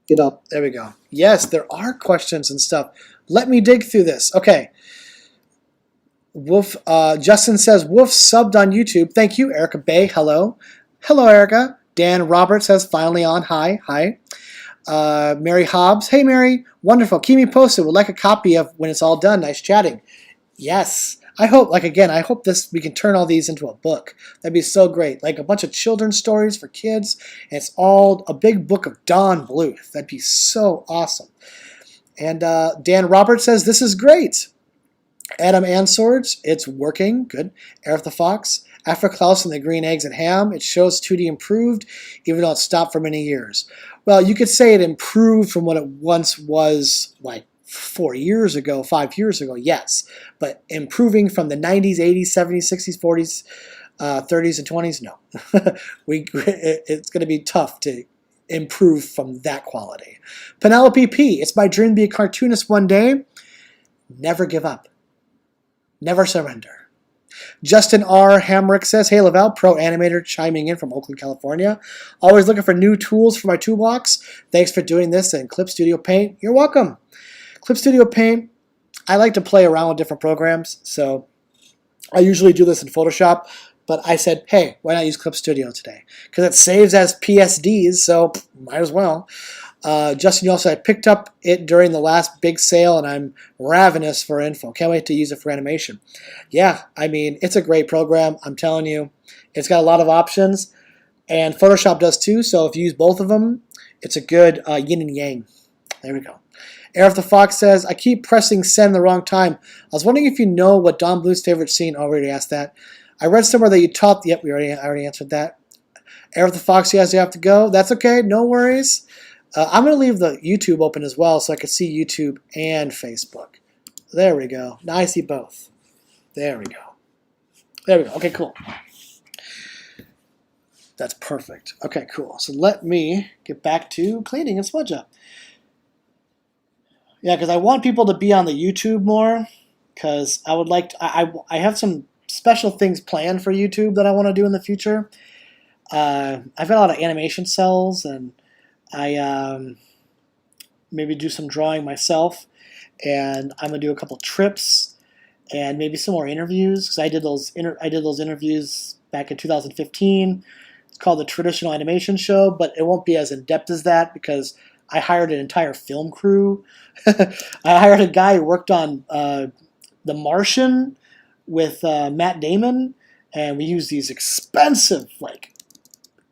There we go. Yes, there are questions and stuff. Let me dig through this. Okay. Wolf, Justin says, Wolf subbed on YouTube. Thank you, Erica Bay. Hello. Hello, Erica. Dan Roberts says, finally on. Hi. Hi. Mary Hobbs. Hey, Mary. Wonderful. Keep me posted. Would like a copy of when it's all done. Nice chatting. Yes. I hope, I hope we can turn all these into a book. That'd be so great. Like a bunch of children's stories for kids. And it's all a big book of Don Bluth. That'd be so awesome. And Dan Roberts says, this is great. Adam Answords, it's working. Good. Aerith the Fox. After Klaus and the Green Eggs and Ham, it shows 2D improved, even though it stopped for many years. Well, you could say it improved from what it once was, like 4 years ago, 5 years ago, yes. But improving from the 90s, 80s, 70s, 60s, 40s, 30s, and 20s, no. It's going to be tough to improve from that quality. Penelope P., it's my dream to be a cartoonist one day. Never give up. Never surrender. Justin R. Hamrick says, hey, Lavelle, pro animator chiming in from Oakland, California. Always looking for new tools for my toolbox. Thanks for doing this in Clip Studio Paint. You're welcome. Clip Studio Paint, I like to play around with different programs, so I usually do this in Photoshop, but I said, hey, why not use Clip Studio today? Because it saves as PSDs, so might as well. Justin, you also, I picked up it during the last big sale, and I'm ravenous for info. Can't wait to use it for animation. Yeah, I mean, it's a great program. I'm telling you, it's got a lot of options, and Photoshop does too, so if you use both of them, it's a good yin and yang. There we go. Aerith the Fox says, I keep pressing send the wrong time. I was wondering if you know what Don Bluth's favorite scene. Oh, we already asked that. I read somewhere that you taught. Yep, I already answered that. Aerith the Fox, yes, you have to go. That's okay. No worries. I'm going to leave the YouTube open as well so I can see YouTube and Facebook. There we go. Now I see both. There we go. There we go. Okay, cool. That's perfect. Okay, cool. So let me get back to cleaning and smudge up. Yeah, because I want people to be on the YouTube more. Because I would like to, I have some special things planned for YouTube that I want to do in the future. I've got a lot of animation cells, and I maybe do some drawing myself. And I'm gonna do a couple trips and maybe some more interviews because I did those interviews back in 2015. It's called the Traditional Animation Show, but it won't be as in depth as that because I hired an entire film crew. I hired a guy who worked on The Martian with Matt Damon, and we used these expensive like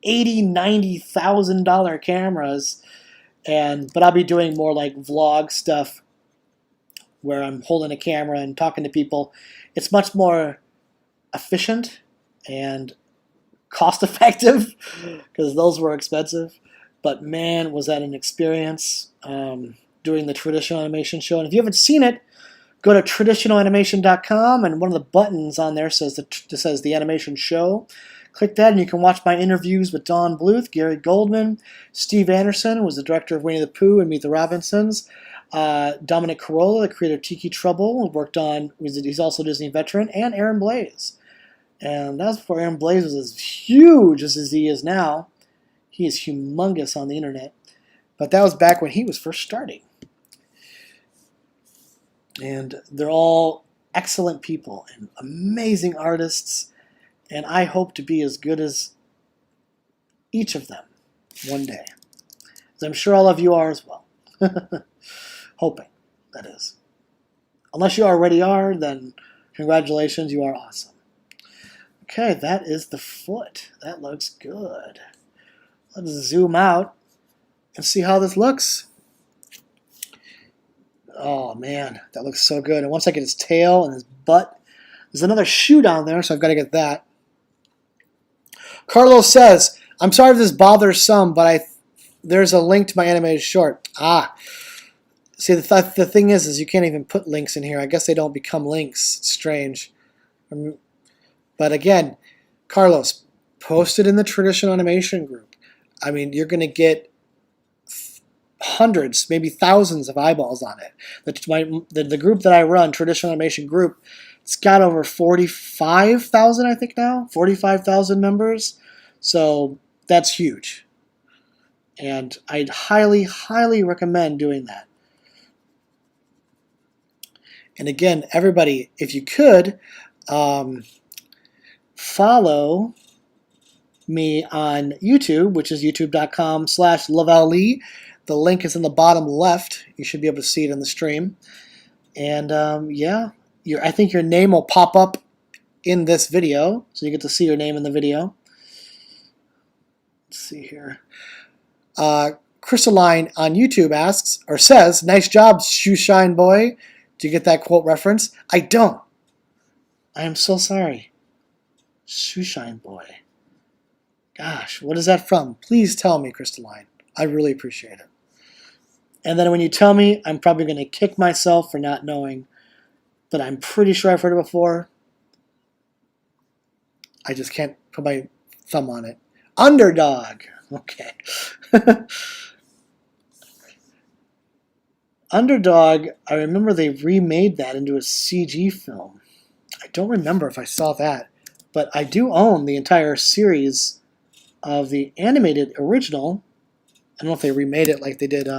$80,000-$90,000 cameras, but I'll be doing more like vlog stuff where I'm holding a camera and talking to people. It's much more efficient and cost effective because those were expensive. But man, was that an experience doing the Traditional Animation Show. And if you haven't seen it, go to traditionalanimation.com, and one of the buttons on there says the Animation Show. Click that and you can watch my interviews with Don Bluth, Gary Goldman, Steve Anderson, who was the director of Winnie the Pooh and Meet the Robinsons, Dominic Carolla, the creator of Tiki Trouble, he's also a Disney veteran, and Aaron Blaise. And that was before Aaron Blaise was as huge as he is now. He is humongous on the internet. But that was back when he was first starting. And they're all excellent people and amazing artists. And I hope to be as good as each of them one day. As I'm sure all of you are as well. Hoping, that is. Unless you already are, then congratulations, you are awesome. Okay, that is the foot. That looks good. Let's zoom out and see how this looks. Oh man, that looks so good. And once I get his tail and his butt, there's another shoe down there, so I've got to get that. Carlos says, I'm sorry if this bothers some, but there's a link to my animated short. See, the thing is you can't even put links in here. I guess they don't become links. It's strange. But again, Carlos, post it in the Traditional Animation group. I mean, you're going to get hundreds, maybe thousands of eyeballs on it. The group that I run, Traditional Animation Group, it's got over 45,000, I think now, 45,000 members. So that's huge. And I'd highly, highly recommend doing that. And again, everybody, if you could, follow me on YouTube, which is youtube.com/Lavalle Lee. The link is in the bottom left. You should be able to see it in the stream. And yeah, I think your name will pop up in this video, so you get to see your name in the video. Let's see here. Crystalline on YouTube asks, or says, nice job, Shoe Shine Boy. Do you get that quote reference? I don't. I am so sorry. Shoe Shine Boy. Gosh, what is that from? Please tell me, Crystalline. I really appreciate it. And then when you tell me, I'm probably going to kick myself for not knowing, but I'm pretty sure I've heard it before. I just can't put my thumb on it. Underdog. Okay. Underdog, I remember they remade that into a CG film. I don't remember if I saw that, but I do own the entire series of the animated original. I don't know if they remade it like they did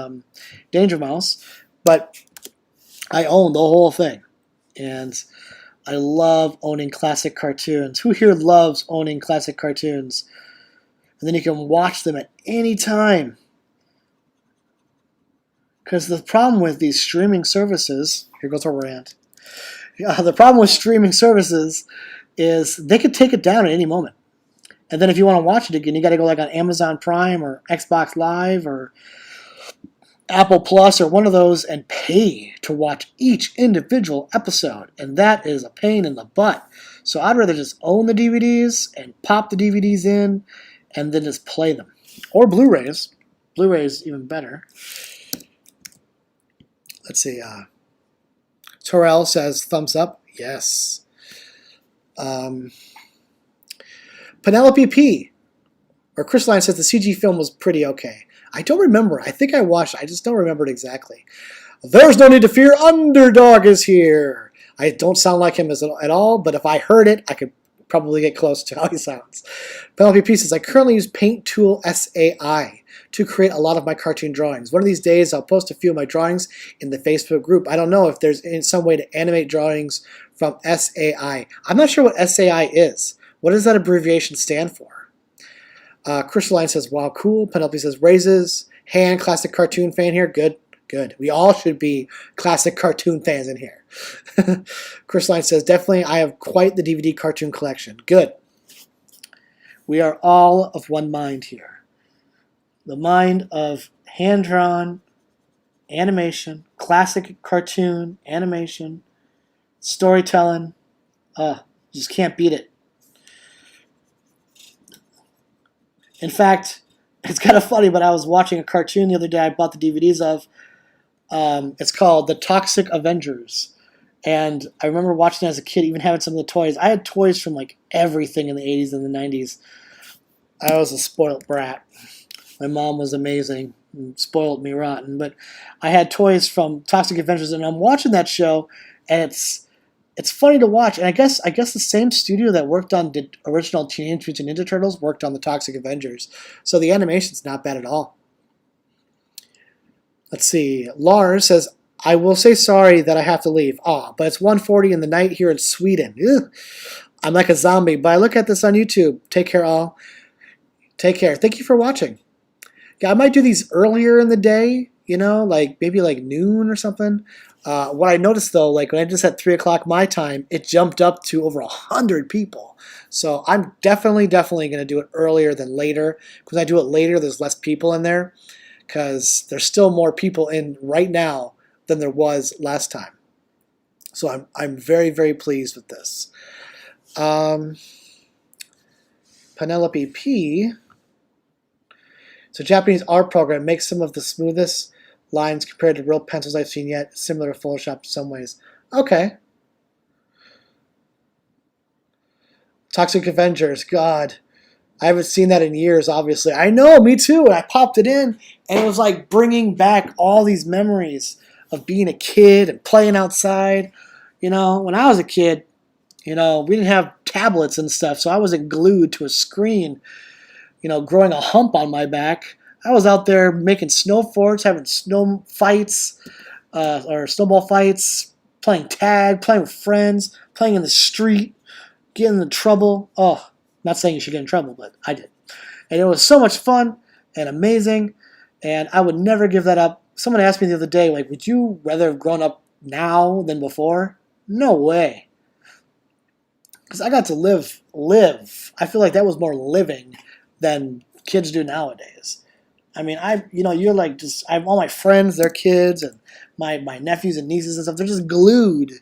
Danger Mouse, but I own the whole thing. And I love owning classic cartoons. Who here loves owning classic cartoons? And then you can watch them at any time. Because the problem with these streaming services, here goes our rant. The problem with streaming services is they could take it down at any moment. And then if you want to watch it again, you got to go like on Amazon Prime or Xbox Live or Apple Plus or one of those and pay to watch each individual episode. And that is a pain in the butt. So I'd rather just own the DVDs and pop the DVDs in and then just play them. Or Blu-rays. Blu-rays even better. Let's see. Torrell says thumbs up. Yes. Penelope P. Or Crystalline says the CG film was pretty okay. I don't remember. I think I watched it. I just don't remember it exactly. There's no need to fear. Underdog is here. I don't sound like him at all, but if I heard it, I could probably get close to how he sounds. Penelope P says, I currently use Paint Tool SAI to create a lot of my cartoon drawings. One of these days, I'll post a few of my drawings in the Facebook group. I don't know if there's some way to animate drawings from SAI. I'm not sure what SAI is. What does that abbreviation stand for? Crystalline says, wow, cool. Penelope says, raises. Hand, classic cartoon fan here. Good. Good. We all should be classic cartoon fans in here. Crystalline says, definitely, I have quite the DVD cartoon collection. Good. We are all of one mind here. The mind of hand-drawn animation, classic cartoon animation, storytelling. You just can't beat it. In fact, it's kind of funny, but I was watching a cartoon the other day I bought the DVDs of. It's called The Toxic Avengers. And I remember watching it as a kid, even having some of the toys. I had toys from like everything in the 80s and the 90s. I was a spoiled brat. My mom was amazing and spoiled me rotten. But I had toys from Toxic Avengers, and I'm watching that show, and it's funny to watch. And I guess the same studio that worked on the original Teenage Mutant Ninja Turtles worked on the Toxic Avengers. So the animation's not bad at all. Let's see. Lars says, I will say sorry that I have to leave. But it's 1:40 in the night here in Sweden. Ugh. I'm like a zombie, but I look at this on YouTube. Take care, all. Take care. Thank you for watching. Yeah, I might do these earlier in the day, like maybe like noon or something. What I noticed though, like when I just had 3 o'clock my time, it jumped up to over 100 people. So I'm definitely going to do it earlier than later. Because I do it later, there's less people in there. Because there's still more people in right now than there was last time. So I'm very, very pleased with this. Penelope P. So Japanese art program makes some of the smoothest lines compared to real pencils I've seen yet, similar to Photoshop in some ways. Okay. Toxic Avengers, God. I haven't seen that in years, obviously. I know, me too. And I popped it in, and it was like bringing back all these memories of being a kid and playing outside. When I was a kid, we didn't have tablets and stuff, so I wasn't glued to a screen, growing a hump on my back. I was out there making snow forts, having snow fights, or snowball fights, playing tag, playing with friends, playing in the street, getting in trouble. Not saying you should get in trouble, but I did. And it was so much fun and amazing, and I would never give that up. Someone asked me the other day, like, would you rather have grown up now than before? No way. Because I got to live. I feel like that was more living than kids do nowadays. I mean, you're like I have all my friends, their kids, and my nephews and nieces and stuff. They're just glued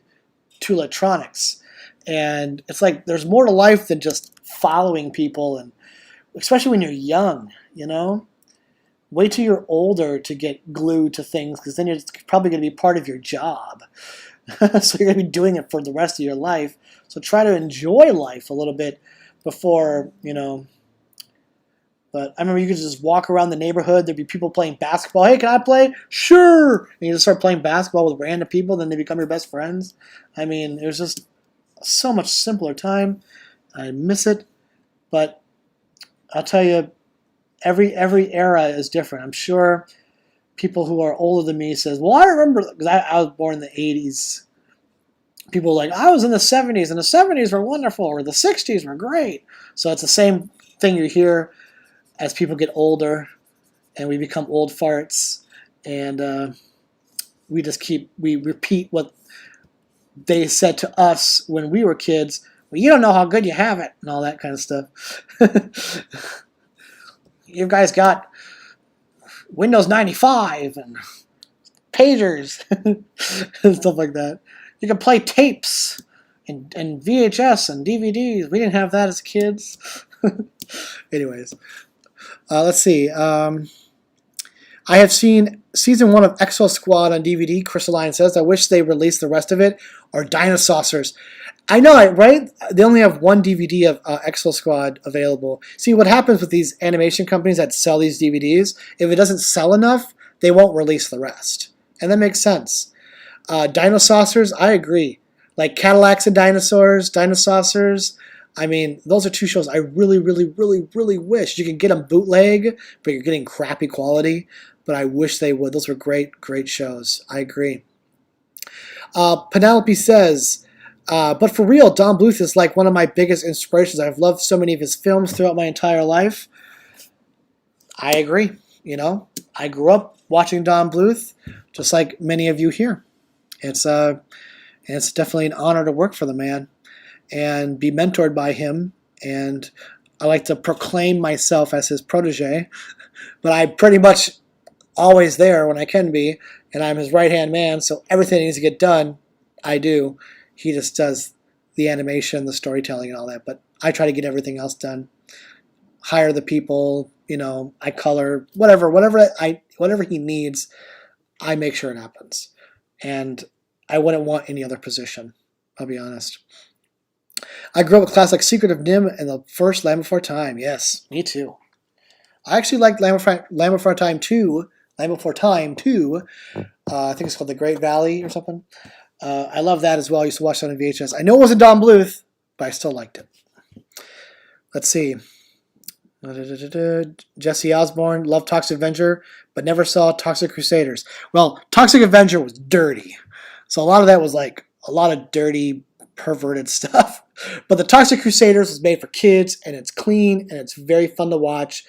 to electronics. And it's like there's more to life than just following people, and especially when you're young, Wait till you're older to get glued to things, because then it's probably going to be part of your job. So you're going to be doing it for the rest of your life. So try to enjoy life a little bit before, But I remember you could just walk around the neighborhood. There'd be people playing basketball. Hey, can I play? Sure. And you just start playing basketball with random people. Then they become your best friends. I mean, it was just so much simpler time. I miss it. But I'll tell you, every era is different. I'm sure people who are older than me says, well, I remember, because I was born in the 80s. People are like, I was in the 70s, and the 70s were wonderful, or the 60s were great. So it's the same thing you hear as people get older, and we become old farts, and we repeat what they said to us when we were kids. Well, you don't know how good you have it, and all that kind of stuff. You guys got Windows 95 and pagers and stuff like that. You can play tapes and VHS and DVDs. We didn't have that as kids. Anyways, let's see. I have seen season 1 of Exo Squad on DVD. Crystalline says, I wish they released the rest of it, or Dinosaurs. I know, right? They only have one DVD of Exo Squad available. See, what happens with these animation companies that sell these DVDs, if it doesn't sell enough, they won't release the rest. and that makes sense. Dinosaurs, I agree. Like Cadillacs and Dinosaurs. I mean, those are two shows I really, really, really, really wish you could get them bootleg, but you're getting crappy quality. But I wish they would. Those were great, great shows. I agree. Penelope says, but for real, Don Bluth is like one of my biggest inspirations. I've loved so many of his films throughout my entire life. I agree. You know, I grew up watching Don Bluth, just like many of you here. It's definitely an honor to work for the man and be mentored by him. And I like to proclaim myself as his protege, but I'm pretty much always there when I can be, and I'm his right-hand man, so everything that needs to get done, I do. He just does the animation, the storytelling, and all that, but I try to get everything else done. Hire the people, you know, I color, whatever he needs, I make sure it happens. And I wouldn't want any other position, I'll be honest. I grew up with classics like Secret of Nim and the first Land Before Time. Yes, me too. I actually liked Land Before Time 2. Land Before Time 2. I think it's called The Great Valley or something. I love that as well. I used to watch that on VHS. I know it wasn't Don Bluth, but I still liked it. Let's see. Jesse Osborne, loved Toxic Avenger, but never saw Toxic Crusaders. Well, Toxic Avenger was dirty. So a lot of that was like a lot of dirty, perverted stuff. But the Toxic Crusaders was made for kids, and it's clean, and it's very fun to watch,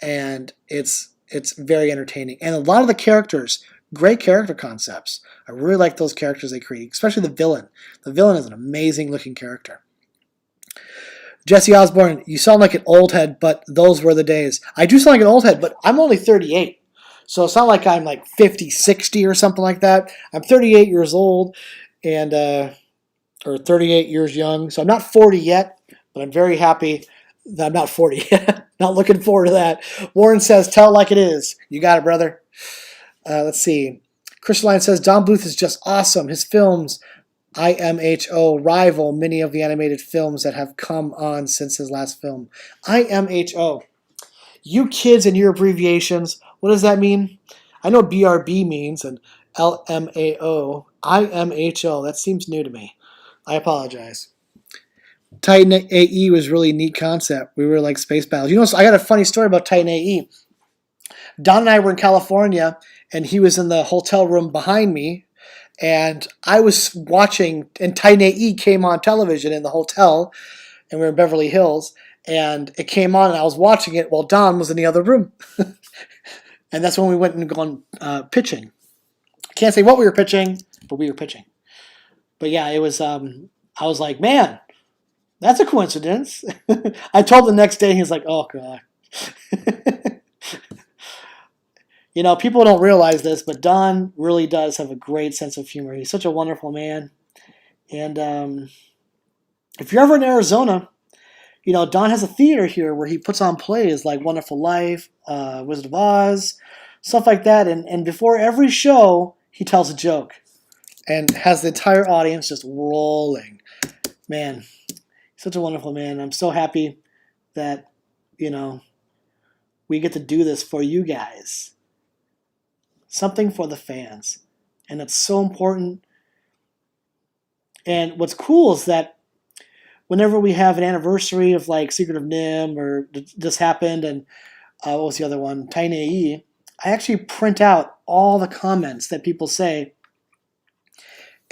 and it's very entertaining. And a lot of the characters, great character concepts. I really like those characters they create, especially the villain. The villain is an amazing looking character. Jesse Osborne, you sound like an old head, but those were the days. I do sound like an old head, but I'm only 38. So it's not like I'm like 50, 60 or something like that. I'm 38 years old, and or 38 years young. So I'm not 40 yet, but I'm very happy that I'm not 40 yet. Not looking forward to that. Warren says, tell it like it is. You got it, brother. Let's see. Crystalline says, Don Bluth is just awesome. His films, IMHO, rival many of the animated films that have come on since his last film. IMHO. You kids and your abbreviations, what does that mean? I know BRB means, and LMAO. IMHO, that seems new to me. I apologize. Titan AE was really a neat concept. We were like space battles. You know, so I got a funny story about Titan AE. Don and I were in California, and he was in the hotel room behind me, and I was watching, and Titan AE came on television in the hotel, and we were in Beverly Hills, and it came on, and I was watching it while Don was in the other room. And that's when we went and gone pitching. Can't say what we were pitching, but we were pitching. But yeah, it was, I was like, man, that's a coincidence. I told him the next day, he's like, oh, God. You know, people don't realize this, but Don really does have a great sense of humor. He's such a wonderful man. And if you're ever in Arizona, you know, Don has a theater here where he puts on plays like Wonderful Life, Wizard of Oz, stuff like that. And before every show, he tells a joke and has the entire audience just rolling. Man, such a wonderful man. I'm so happy that, you know, we get to do this for you guys. Something for the fans. And it's so important. And what's cool is that whenever we have an anniversary of like Secret of Nim or this happened and what was the other one? Titan AE, I actually print out all the comments that people say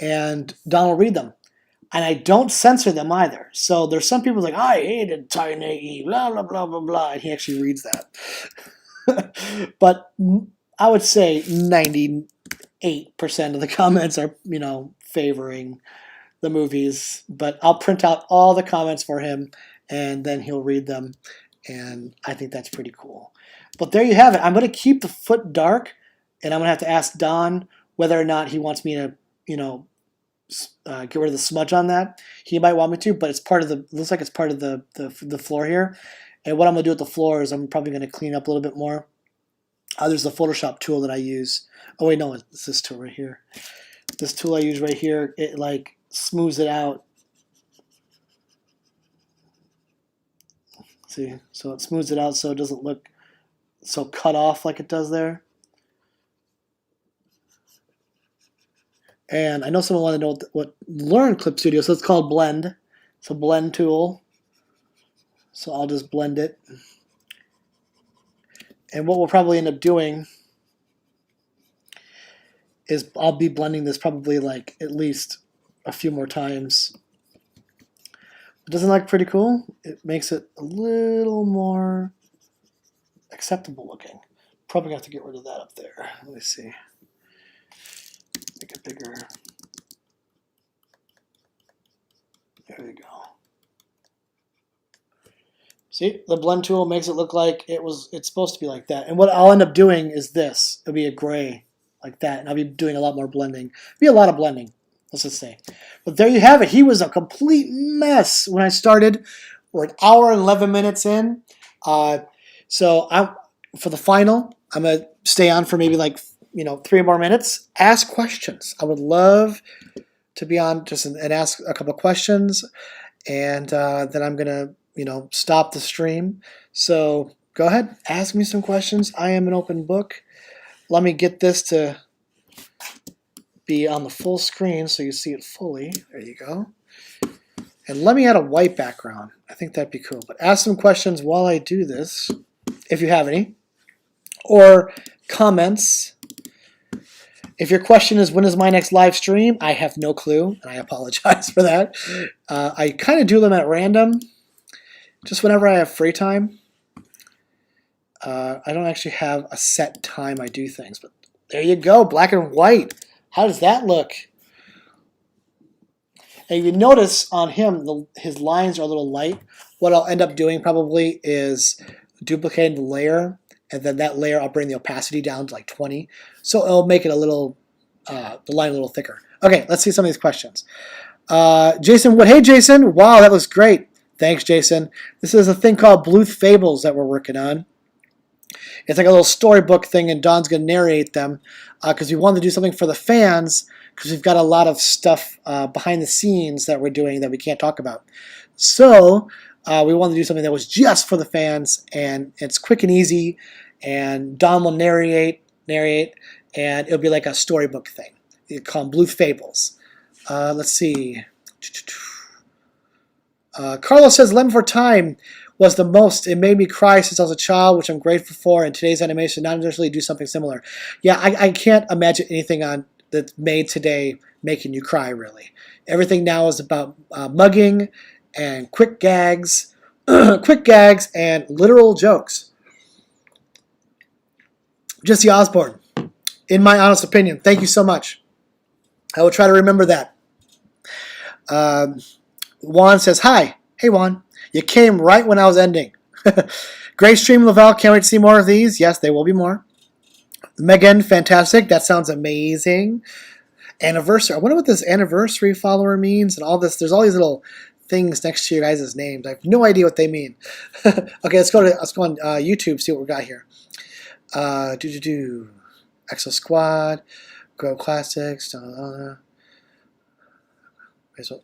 and Don will read them. And I don't censor them either. So there's some people like, I hated Titan AE, blah, blah, blah, blah, blah. And he actually reads that. But I would say 98% of the comments are, you know, favoring the movies. But I'll print out all the comments for him, and then he'll read them. And I think that's pretty cool. But there you have it. I'm going to keep the foot dark, and I'm going to have to ask Don whether or not he wants me to, you know, get rid of the smudge on that. He might want me to, but it's part of the, looks like it's part of the floor here. And what I'm going to do with the floor is I'm probably going to clean up a little bit more. There's the Photoshop tool that I use. Oh wait, no, it's this tool right here. This tool I use right here, it like smooths it out. See, so it smooths it out so it doesn't look so cut off like it does there. And I know someone wanted to know what learn Clip Studio, so it's called Blend. It's a blend tool. So I'll just blend it. And what we'll probably end up doing is I'll be blending this probably like at least a few more times. Doesn't that look pretty cool? It makes it a little more acceptable looking. Probably have to get rid of that up there. Let me see. Make it bigger. There we go. See, the blend tool makes it look like it's supposed to be like that. And what I'll end up doing is this. It'll be a gray like that. And I'll be doing a lot more blending. It'll be a lot of blending, let's just say. But there you have it. He was a complete mess when I started. We're an hour and 11 minutes in. So for the final, I'm going to stay on for maybe like 3 more minutes. Ask questions. I would love to be on just and ask a couple of questions. And then I'm going to stop the stream. So go ahead, ask me some questions. I am an open book. Let me get this to be on the full screen so you see it fully. There you go. And let me add a white background. I think that'd be cool. But ask some questions while I do this, if you have any, or comments. If your question is, when is my next live stream? I have no clue, and I apologize for that. I kind of do them at random. Just whenever I have free time. I don't actually have a set time I do things, but there you go, black and white. How does that look? And you notice on him, his lines are a little light. What I'll end up doing probably is duplicating the layer, and then that layer I'll bring the opacity down to like 20. So it'll make it a little, the line a little thicker. Okay, let's see some of these questions. Jason Wood, hey Jason, wow, that looks great. Thanks, Jason. This is a thing called Bluth Fables that we're working on. It's like a little storybook thing, and Don's going to narrate them because we wanted to do something for the fans because we've got a lot of stuff behind the scenes that we're doing that we can't talk about. So we wanted to do something that was just for the fans, and it's quick and easy, and Don will narrate, and it'll be like a storybook thing. You call them Bluth Fables. Let's see. Carlos says, Lemon for Time was the most. It made me cry since I was a child, which I'm grateful for. And today's animation not necessarily do something similar. Yeah, I can't imagine anything that's made today making you cry, really. Everything now is about mugging and quick gags, and literal jokes. Jesse Osborne, in my honest opinion, thank you so much. I will try to remember that. Juan says, hi. Hey, Juan. You came right when I was ending. Great stream, Lavalle. Can't wait to see more of these. Yes, there will be more. Megan, fantastic. That sounds amazing. Anniversary. I wonder what this anniversary follower means and all this. There's all these little things next to your guys' names. I have no idea what they mean. Okay, let's go on YouTube, see what we got here. Exo Squad, Grow Classics,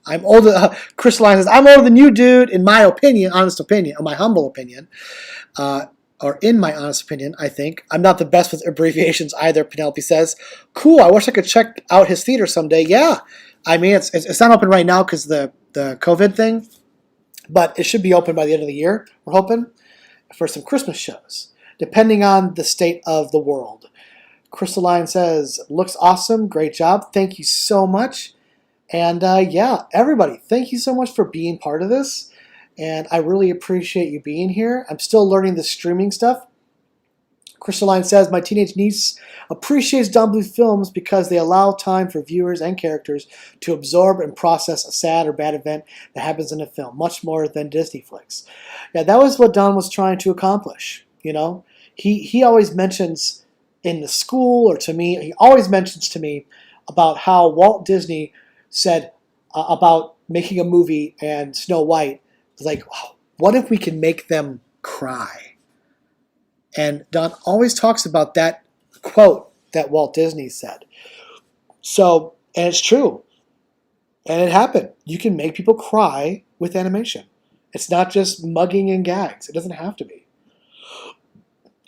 I'm older. Crystalline says, I'm older than you, dude. In my opinion, honest opinion, or my humble opinion, or in my honest opinion, I think. I'm not the best with abbreviations either, Penelope says. Cool, I wish I could check out his theater someday. Yeah, I mean, it's not open right now because the COVID thing, but it should be open by the end of the year, we're hoping, for some Christmas shows, depending on the state of the world. Crystalline says, looks awesome, great job, thank you so much. And yeah, everybody, thank you so much for being part of this. And I really appreciate you being here. I'm still learning the streaming stuff. Crystalline says, my teenage niece appreciates Don Bluth films because they allow time for viewers and characters to absorb and process a sad or bad event that happens in a film, much more than Disney flicks. Yeah, that was what Don was trying to accomplish. You know, he always mentions in the school or to me, he always mentions to me about how Walt Disney said about making a movie and Snow White, like, wow, what if we can make them cry? And Don always talks about that quote that Walt Disney said. So, and it's true. And it happened. You can make people cry with animation. It's not just mugging and gags. It doesn't have to be.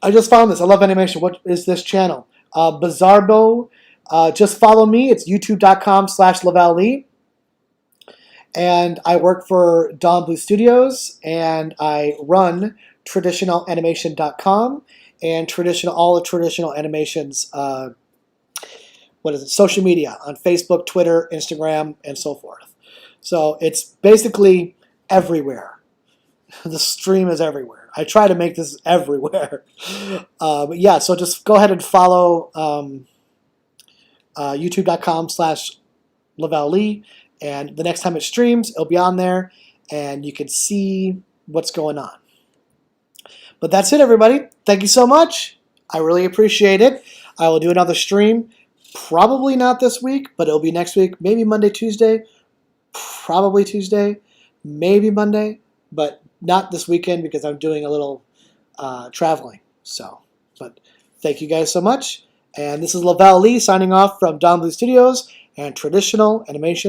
I just found this. I love animation. What is this channel? Bizarbo Just follow me. It's youtube.com/Lavalle Lee. And I work for Don Bluth Studios, and I run traditionalanimation.com and all the traditional animations, social media on Facebook, Twitter, Instagram, and so forth. So it's basically everywhere. The stream is everywhere. I try to make this everywhere. But yeah, so just go ahead and follow youtube.com/Lavalle Lee. And the next time it streams, it'll be on there, and you can see what's going on. But that's it, everybody. Thank you so much. I really appreciate it. I will do another stream. Probably not this week, but it'll be next week. Maybe Monday, Tuesday. Probably Tuesday. Maybe Monday. But not this weekend because I'm doing a little traveling. But thank you guys so much. And this is Lavalle Lee signing off from Don Bluth Studios and Traditional Animation.